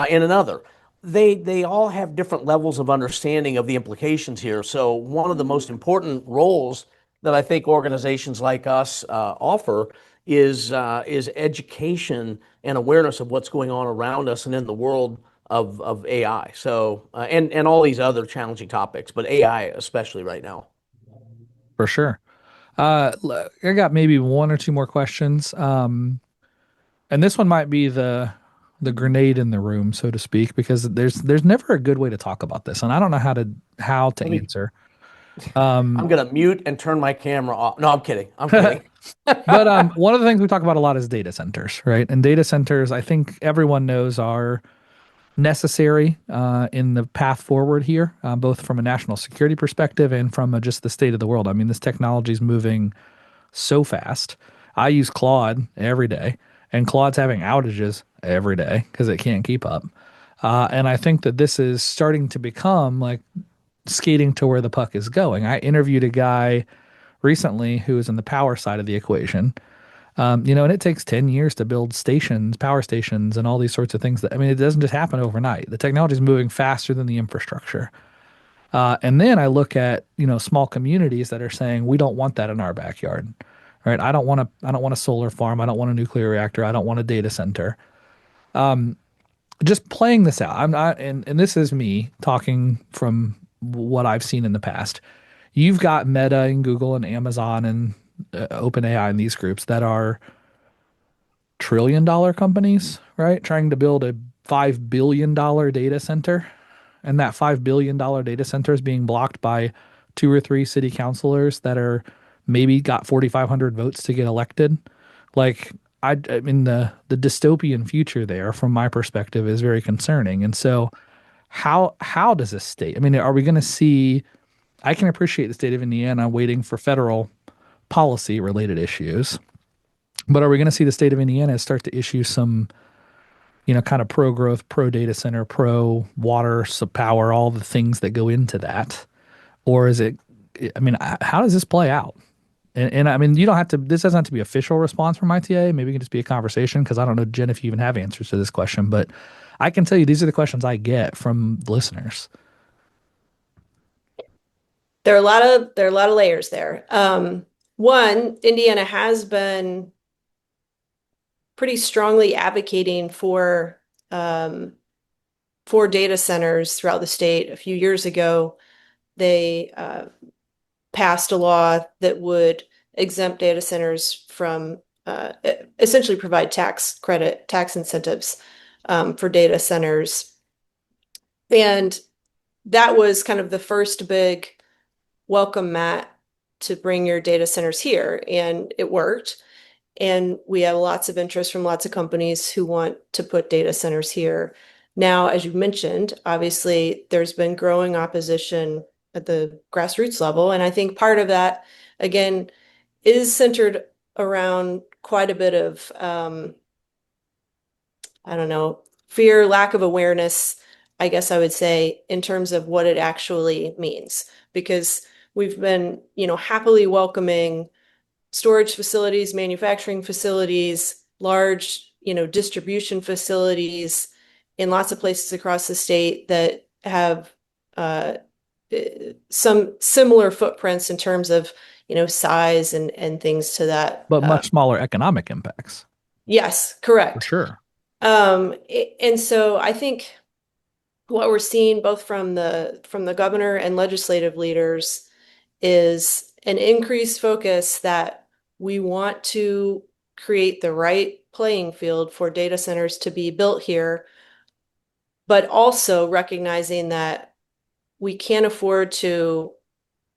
in another. They all have different levels of understanding of the implications here. So one of the most important roles that I think organizations like us offer is education and awareness of what's going on around us and in the world of AI. So and all these other challenging topics, but AI especially right now. For sure. I got maybe one or two more questions. And this one might be the grenade in the room, so to speak, because there's never a good way to talk about this, and I don't know how to answer. I'm gonna mute and turn my camera off. No, I'm kidding. I'm kidding. But one of the things we talk about a lot is data centers, right? And data centers, I think everyone knows, are necessary in the path forward here, both from a national security perspective and from just the state of the world. I mean, this technology is moving so fast. I use Claude every day, and Claude's having outages every day because it can't keep up. And I think that this is starting to become like skating to where the puck is going. I interviewed a guy recently who is in the power side of the equation. And it takes 10 years to build stations, power stations, and all these sorts of things. I mean, it doesn't just happen overnight. The technology is moving faster than the infrastructure. And then I look at, small communities that are saying, we don't want that in our backyard, right? I don't want a solar farm. I don't want a nuclear reactor. I don't want a data center. Just playing this out. I'm not, and this is me talking from what I've seen in the past. You've got Meta and Google and Amazon and OpenAI and these groups that are trillion-dollar companies, right? Trying to build a $5 billion data center. And that $5 billion data center is being blocked by 2 or 3 city councilors that are maybe got 4,500 votes to get elected. Like, I mean, the dystopian future there, from my perspective, is very concerning. And so how does this state? I mean, are we going to see? I can appreciate the state of Indiana waiting for federal policy related issues, but are we going to see the state of Indiana start to issue some, kind of pro growth, pro data center, pro water, power, all the things that go into that? Or is it, I mean, how does this play out? And I mean, you don't have to, this doesn't have to be official response from ITIA. Maybe it can just be a conversation, because I don't know, Jen, if you even have answers to this question, but I can tell you these are the questions I get from listeners. There are a lot of layers there. One, Indiana has been pretty strongly advocating for data centers throughout the state. A few years ago, they passed a law that would exempt data centers from essentially provide tax incentives for data centers. And that was kind of the first big welcome mat to bring your data centers here. And it worked. And we have lots of interest from lots of companies who want to put data centers here. Now, as you mentioned, obviously, there's been growing opposition at the grassroots level. And I think part of that, again, is centered around quite a bit of, I don't know, fear, lack of awareness, I guess I would say, in terms of what it actually means. Because we've been, happily welcoming storage facilities, manufacturing facilities, large, distribution facilities in lots of places across the state that have some similar footprints in terms of, size and things to that. But much smaller economic impacts. Yes, For correct. sure. And so I think what we're seeing both from the governor and legislative leaders is an increased focus that we want to create the right playing field for data centers to be built here, but also recognizing that we can't afford to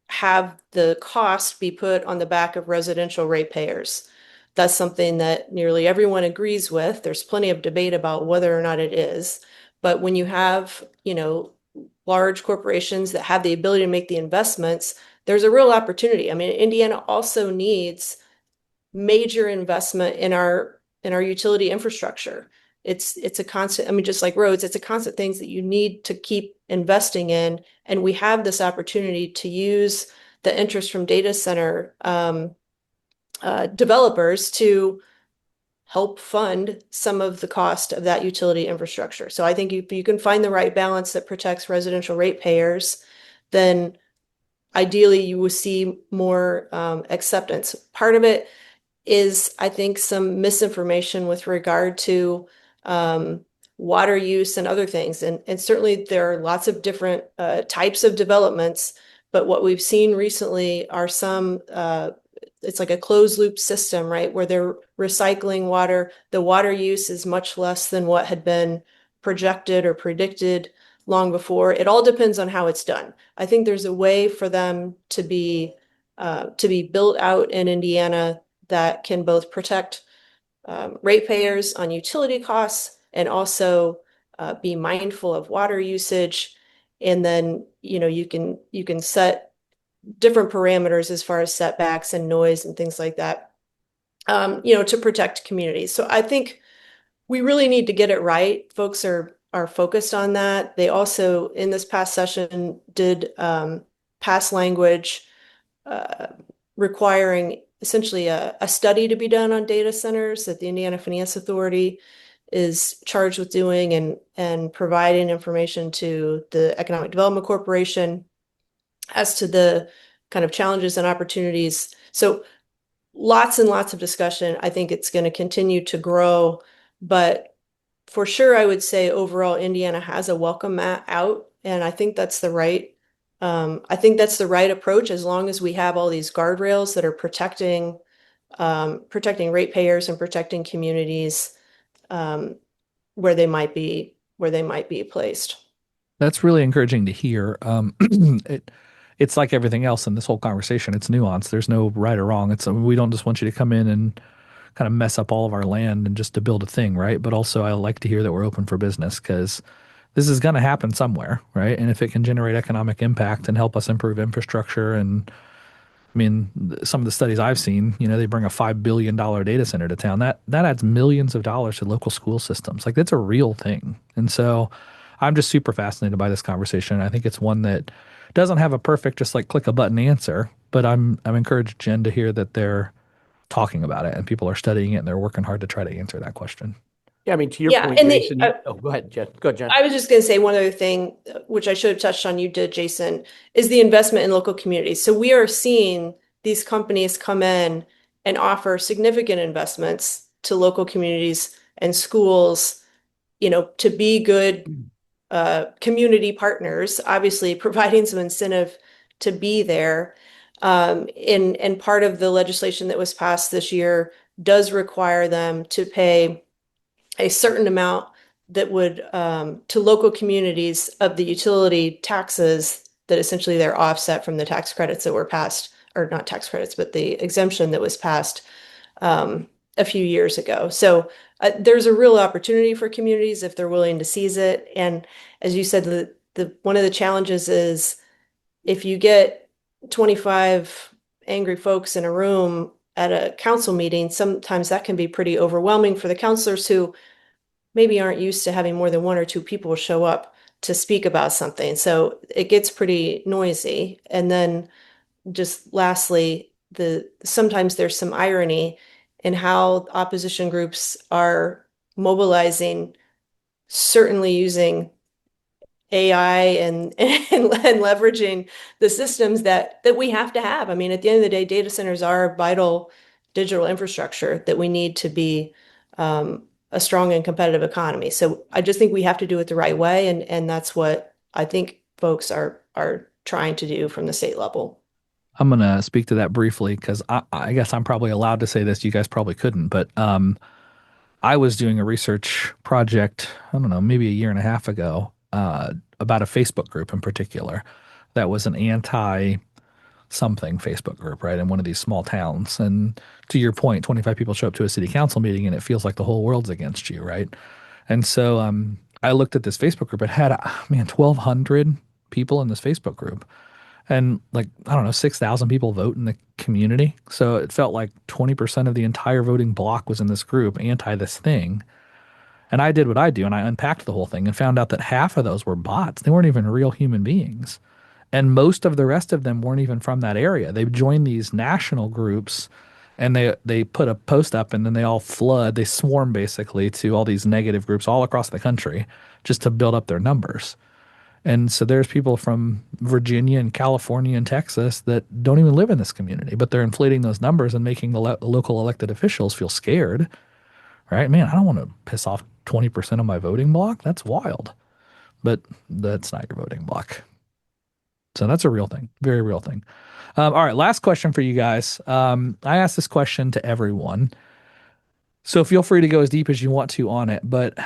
have the cost be put on the back of residential ratepayers. That's something that nearly everyone agrees with. There's plenty of debate about whether or not it is. But when you have, large corporations that have the ability to make the investments, there's a real opportunity. I mean, Indiana also needs major investment in our utility infrastructure. It's a constant, I mean, just like roads, it's a constant things that you need to keep investing in. And we have this opportunity to use the interest from data center developers to help fund some of the cost of that utility infrastructure. So I think if you can find the right balance that protects residential ratepayers, then ideally you will see more acceptance. Part of it is, I think, some misinformation with regard to water use and other things. And certainly there are lots of different types of developments, but what we've seen recently are some it's like a closed loop system, right? Where they're recycling water. The water use is much less than what had been projected or predicted long before. It all depends on how it's done. I think there's a way for them to be built out in Indiana that can both protect ratepayers on utility costs and also be mindful of water usage. And then, you can set different parameters as far as setbacks and noise and things like that, to protect communities. So I think we really need to get it right. Folks are focused on that. They also, in this past session, did pass language requiring essentially a study to be done on data centers that the Indiana Finance Authority is charged with doing and providing information to the Economic Development Corporation as to the kind of challenges and opportunities. So lots and lots of discussion. I think it's going to continue to grow, but for sure, I would say overall, Indiana has a welcome mat out, and I think that's the right. I think that's the right approach as long as we have all these guardrails that are protecting ratepayers and protecting communities where they might be placed. That's really encouraging to hear. It's like everything else in this whole conversation. It's nuanced. There's no right or wrong. We don't just want you to come in and kind of mess up all of our land and just to build a thing, right? But also I like to hear that we're open for business because this is going to happen somewhere, right? And if it can generate economic impact and help us improve infrastructure, and I mean, some of the studies I've seen, they bring a $5 billion data center to town. That adds millions of dollars to local school systems. Like that's a real thing. And so I'm just super fascinated by this conversation. I think it's one that doesn't have a perfect, just like click a button answer, but I'm encouraged, Jen, to hear that they're talking about it and people are studying it and they're working hard to try to answer that question. Yeah, I mean, to your point, Jason. Go ahead, Jen. Go ahead, Jen. I was just going to say one other thing, which I should have touched on, you did, Jason, is the investment in local communities. So we are seeing these companies come in and offer significant investments to local communities and schools, to be good community partners, obviously providing some incentive to be there. And part of the legislation that was passed this year does require them to pay a certain amount that would to local communities of the utility taxes that essentially they're offset from the tax credits that were passed, or not tax credits, but the exemption that was passed a few years ago. So there's a real opportunity for communities if they're willing to seize it. And as you said, the one of the challenges is if you get 25 angry folks in a room at a council meeting, sometimes that can be pretty overwhelming for the counselors who maybe aren't used to having more than one or two people show up to speak about something. So it gets pretty noisy. And then just lastly, sometimes there's some irony in how opposition groups are mobilizing, certainly using AI and leveraging the systems that we have to have. I mean, at the end of the day, data centers are vital digital infrastructure that we need to be a strong and competitive economy. So I just think we have to do it the right way, and that's what I think folks are trying to do from the state level. I'm going to speak to that briefly because I guess I'm probably allowed to say this. You guys probably couldn't, but I was doing a research project, I don't know, maybe a year and a half ago, about a Facebook group in particular that was an anti something Facebook group, right, in one of these small towns. And to your point, 25 people show up to a city council meeting and it feels like the whole world's against you, right? And so I looked at this Facebook group. It had, man, 1,200 people in this Facebook group. And like, I don't know, 6,000 people vote in the community. So it felt like 20% of the entire voting block was in this group anti this thing. And I did what I do and I unpacked the whole thing and found out that half of those were bots. They weren't even real human beings. And most of the rest of them weren't even from that area. They joined these national groups and they put a post up and then they all flood. They swarm basically to all these negative groups all across the country just to build up their numbers. And so there's people from Virginia and California and Texas that don't even live in this community, but they're inflating those numbers and making the local elected officials feel scared, right? Man, I don't want to piss off 20% of my voting block. That's wild. But that's not your voting block. So that's a real thing, very real thing. All right, last question for you guys. I asked this question to everyone, so feel free to go as deep as you want to on it. But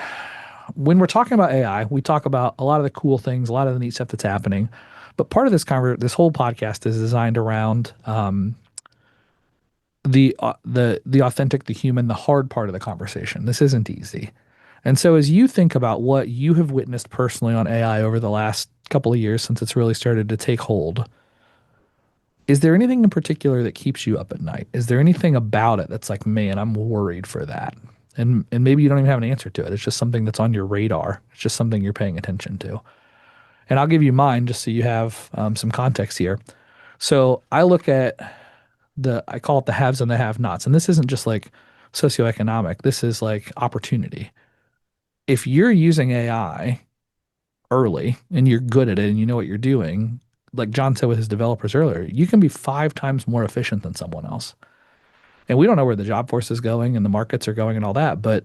when we're talking about AI, we talk about a lot of the cool things, a lot of the neat stuff that's happening. But part of this whole podcast is designed around the authentic, the human, the hard part of the conversation. This isn't easy. And so as you think about what you have witnessed personally on AI over the last couple of years since it's really started to take hold, is there anything in particular that keeps you up at night? Is there anything about it that's like, man, I'm worried for that? And maybe you don't even have an answer to it. It's just something that's on your radar. It's just something you're paying attention to. And I'll give you mine just so you have some context here. So I look at I call it the haves and the have-nots. And this isn't just like socioeconomic. This is like opportunity. If you're using AI early and you're good at it and you know what you're doing, like John said with his developers earlier, you can be 5 times more efficient than someone else. And we don't know where the job force is going and the markets are going and all that. But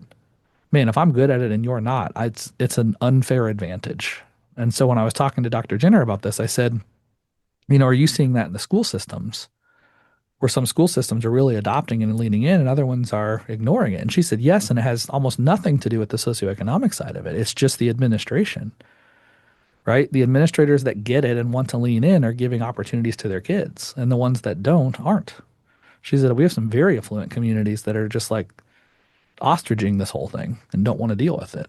man, if I'm good at it and you're not, it's an unfair advantage. And so when I was talking to Dr. Jenner about this, I said, are you seeing that in the school systems? Where some school systems are really adopting it and leaning in and other ones are ignoring it. And she said, yes, and it has almost nothing to do with the socioeconomic side of it. It's just the administration, right? The administrators that get it and want to lean in are giving opportunities to their kids, and the ones that don't aren't. She said, we have some very affluent communities that are just like ostriching this whole thing and don't want to deal with it.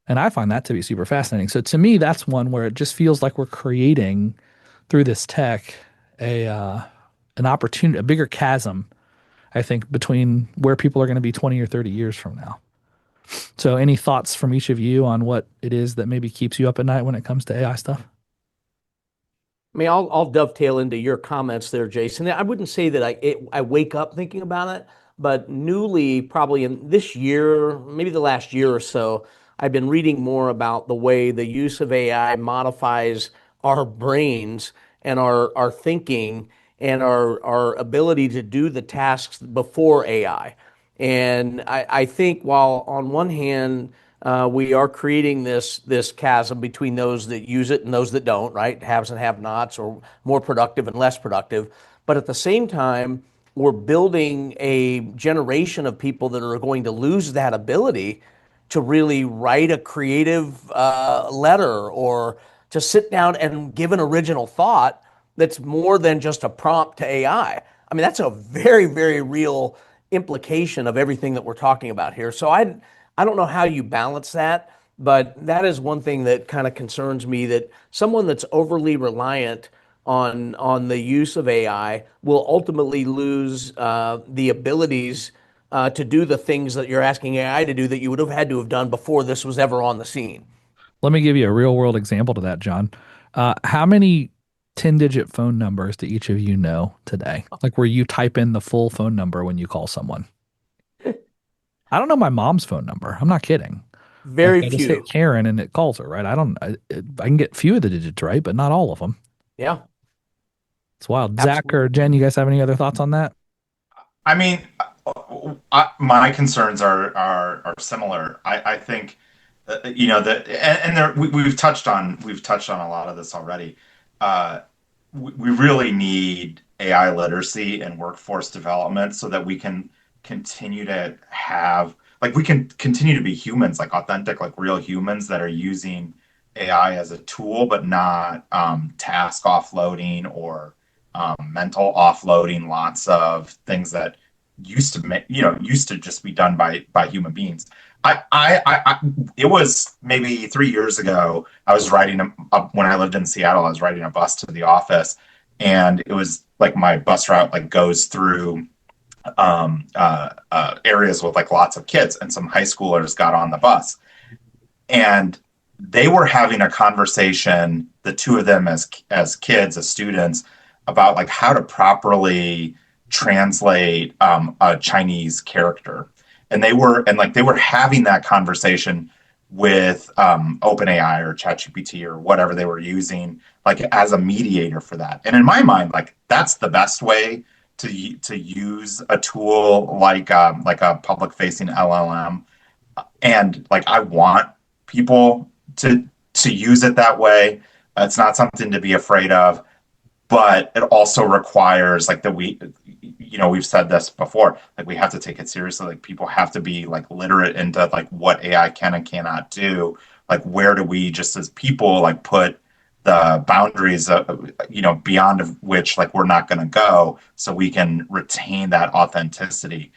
And I find that to be super fascinating. So to me, that's one where it just feels like we're creating through this tech an opportunity, a bigger chasm, I think, between where people are going to be 20 or 30 years from now. So any thoughts from each of you on what it is that maybe keeps you up at night when it comes to AI stuff? I mean, I'll dovetail into your comments there, Jason. I wouldn't say that I wake up thinking about it, but newly, probably in this year, maybe the last year or so, I've been reading more about the way the use of AI modifies our brains and our thinking and our ability to do the tasks before AI. And I think while on one hand, we are creating this chasm between those that use it and those that don't, right? Haves and have-nots, or more productive and less productive. But at the same time, we're building a generation of people that are going to lose that ability to really write a creative letter or to sit down and give an original thought that's more than just a prompt to AI. I mean, that's a very, very real implication of everything that we're talking about here. So I don't know how you balance that, but that is one thing that kind of concerns me, that someone that's overly reliant on the use of AI will ultimately lose the abilities to do the things that you're asking AI to do that you would have had to have done before this was ever on the scene. Let me give you a real world example to that, John. How many 10-digit phone numbers do each of you know today? Like where you type in the full phone number when you call someone. I don't know my mom's phone number. I'm not kidding. Very Like I just few. hit Karen and it calls her, right? I can get few of the digits right, but not all of them. Yeah, It's wild. Zach or Jen, you guys have any other thoughts on that? I mean, my concerns are similar. I think, that, and there, we've touched on a lot of this already. We really need AI literacy and workforce development so that we can continue to have, like, we can continue to be humans, like authentic, like real humans that are using AI as a tool, but not task offloading or mental offloading, lots of things that used to just be done by human beings. It was maybe 3 years ago. I was riding when I lived in Seattle. I was riding a bus to the office, and it was like my bus route like goes through areas with like lots of kids, and some high schoolers got on the bus, and they were having a conversation, the two of them as kids, as students, about like how to properly translate a Chinese character. And they were having that conversation with OpenAI or ChatGPT or whatever they were using, like as a mediator for that. And in my mind, like that's the best way to use a tool like a public facing LLM. And like I want people to use it that way. It's not something to be afraid of, but it also requires like we've said this before, like we have to take it seriously. Like people have to be like literate into like what AI can and cannot do. Like where do we just as people like put the boundaries beyond of which like we're not going to go, so we can retain that authenticity.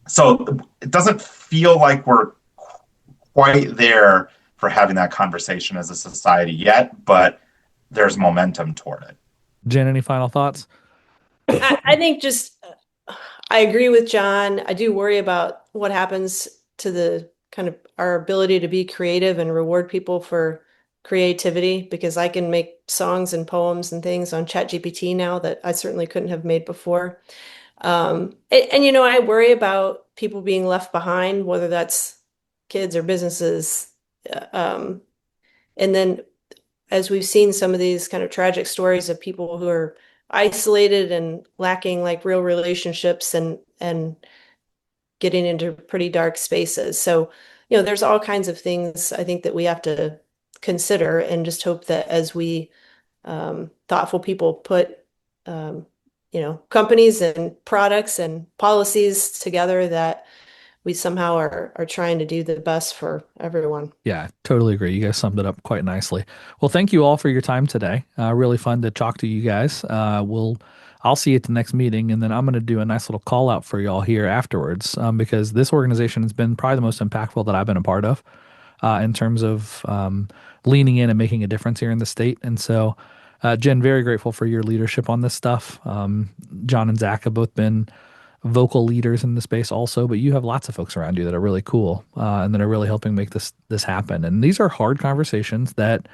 So it doesn't feel like we're quite there for having that conversation as a society yet, but there's momentum toward it. Jen, any final thoughts? I think I agree with John. I do worry about what happens to the kind of our ability to be creative and reward people for creativity, because I can make songs and poems and things on ChatGPT now that I certainly couldn't have made before. And I worry about people being left behind, whether that's kids or businesses. And then as we've seen some of these kind of tragic stories of people who are isolated and lacking like real relationships and getting into pretty dark spaces. So, there's all kinds of things I think that we have to consider, and just hope that as we thoughtful people put companies and products and policies together, that we somehow are trying to do the best for everyone. Yeah, totally agree. You guys summed it up quite nicely. Well, thank you all for your time today. Really fun to talk to you guys. I'll see you at the next meeting, and then I'm going to do a nice little call out for y'all here afterwards, because this organization has been probably the most impactful that I've been a part of in terms of leaning in and making a difference here in the state. And so, Jen, very grateful for your leadership on this stuff. John and Zach have both been vocal leaders in the space also, but you have lots of folks around you that are really cool and that are really helping make this happen. And these are hard conversations that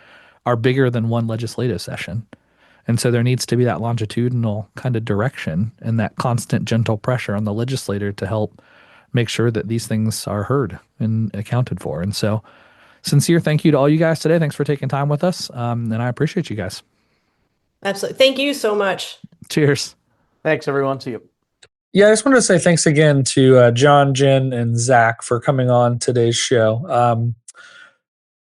are bigger than one legislative session. And so there needs to be that longitudinal kind of direction and that constant gentle pressure on the legislator to help make sure that these things are heard and accounted for. And so sincere thank you to all you guys today. Thanks for taking time with us. And I appreciate you guys. Absolutely. Thank you so much. Cheers. Thanks, everyone. See you. Yeah, I just wanted to say thanks again to John, Jen, and Zach for coming on today's show.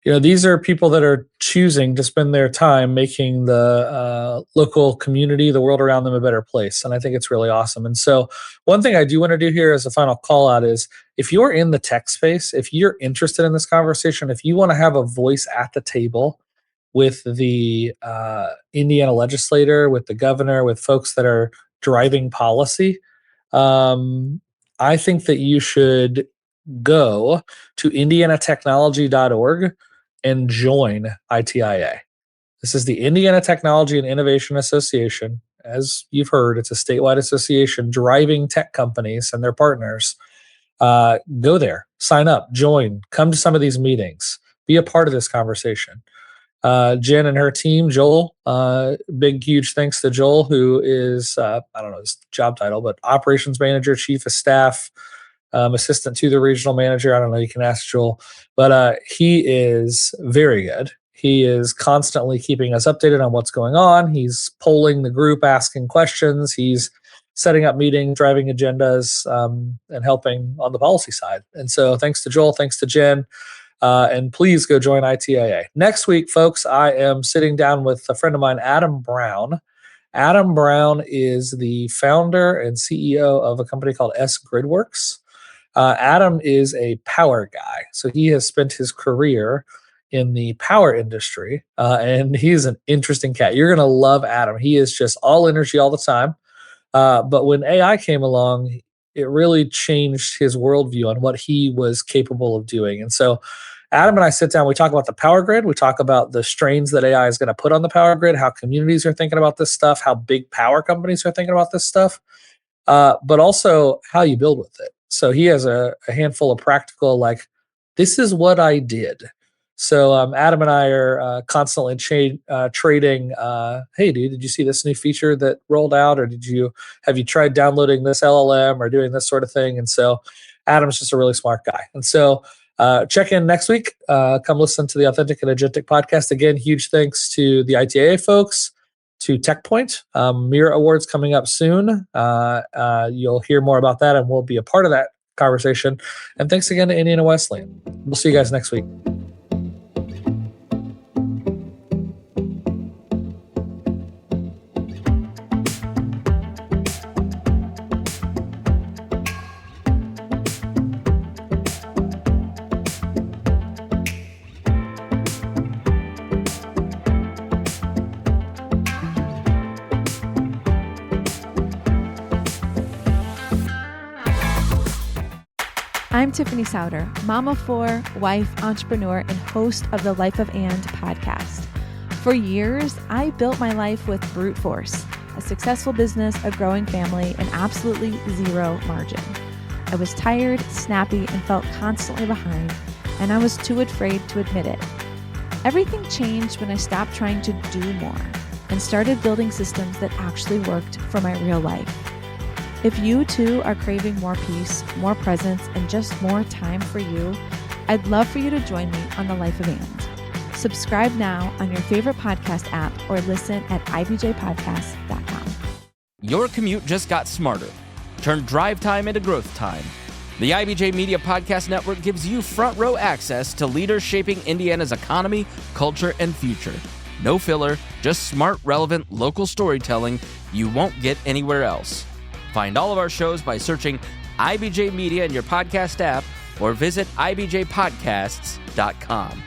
These are people that are choosing to spend their time making the local community, the world around them, a better place. And I think it's really awesome. And so one thing I do want to do here as a final call out is, if you're in the tech space, if you're interested in this conversation, if you want to have a voice at the table with the Indiana legislator, with the governor, with folks that are driving policy, I think that you should go to indianatechnology.org and join ITIA. This is the Indiana Technology and Innovation Association. As you've heard, it's a statewide association driving tech companies and their partners. Go there, sign up, join, come to some of these meetings, be a part of this conversation. Jen and her team, Joel, big, huge thanks to Joel, who is, I don't know his job title, but operations manager, chief of staff, assistant to the regional manager. I don't know, you can ask Joel, but he is very good. He is constantly keeping us updated on what's going on. He's polling the group, asking questions. He's setting up meetings, driving agendas, and helping on the policy side. And so thanks to Joel, thanks to Jen. And please go join ITIA. Next week, folks, I am sitting down with a friend of mine, Adam Brown. Adam Brown is the founder and CEO of a company called S-Gridworks. Adam is a power guy. So he has spent his career in the power industry, and he's an interesting cat. You're going to love Adam. He is just all energy all the time. But when AI came along, it really changed his worldview on what he was capable of doing. And so Adam and I sit down, we talk about the power grid, we talk about the strains that AI is going to put on the power grid, how communities are thinking about this stuff, how big power companies are thinking about this stuff, but also how you build with it. So he has a handful of practical, like, this is what I did. So Adam and I are constantly trading. Hey, dude, did you see this new feature that rolled out, or have you tried downloading this LLM or doing this sort of thing? And so Adam's just a really smart guy. And so check in next week. Come listen to the Authentic and Agentic podcast. Again, huge thanks to the ITIA folks, to TechPoint. Mira Awards coming up soon. You'll hear more about that, and we'll be a part of that conversation. And thanks again to Indiana Wesleyan. We'll see you guys next week. I'm Tiffany Souter, mom of four, wife, entrepreneur, and host of the Life of And podcast. For years, I built my life with brute force, a successful business, a growing family, and absolutely zero margin. I was tired, snappy, and felt constantly behind, and I was too afraid to admit it. Everything changed when I stopped trying to do more and started building systems that actually worked for my real life. If you too are craving more peace, more presence, and just more time for you, I'd love for you to join me on the Life of And. Subscribe now on your favorite podcast app or listen at ibjpodcast.com. Your commute just got smarter. Turn drive time into growth time. The IBJ Media Podcast Network gives you front row access to leaders shaping Indiana's economy, culture, and future. No filler, just smart, relevant, local storytelling you won't get anywhere else. Find all of our shows by searching IBJ Media in your podcast app or visit ibjpodcasts.com.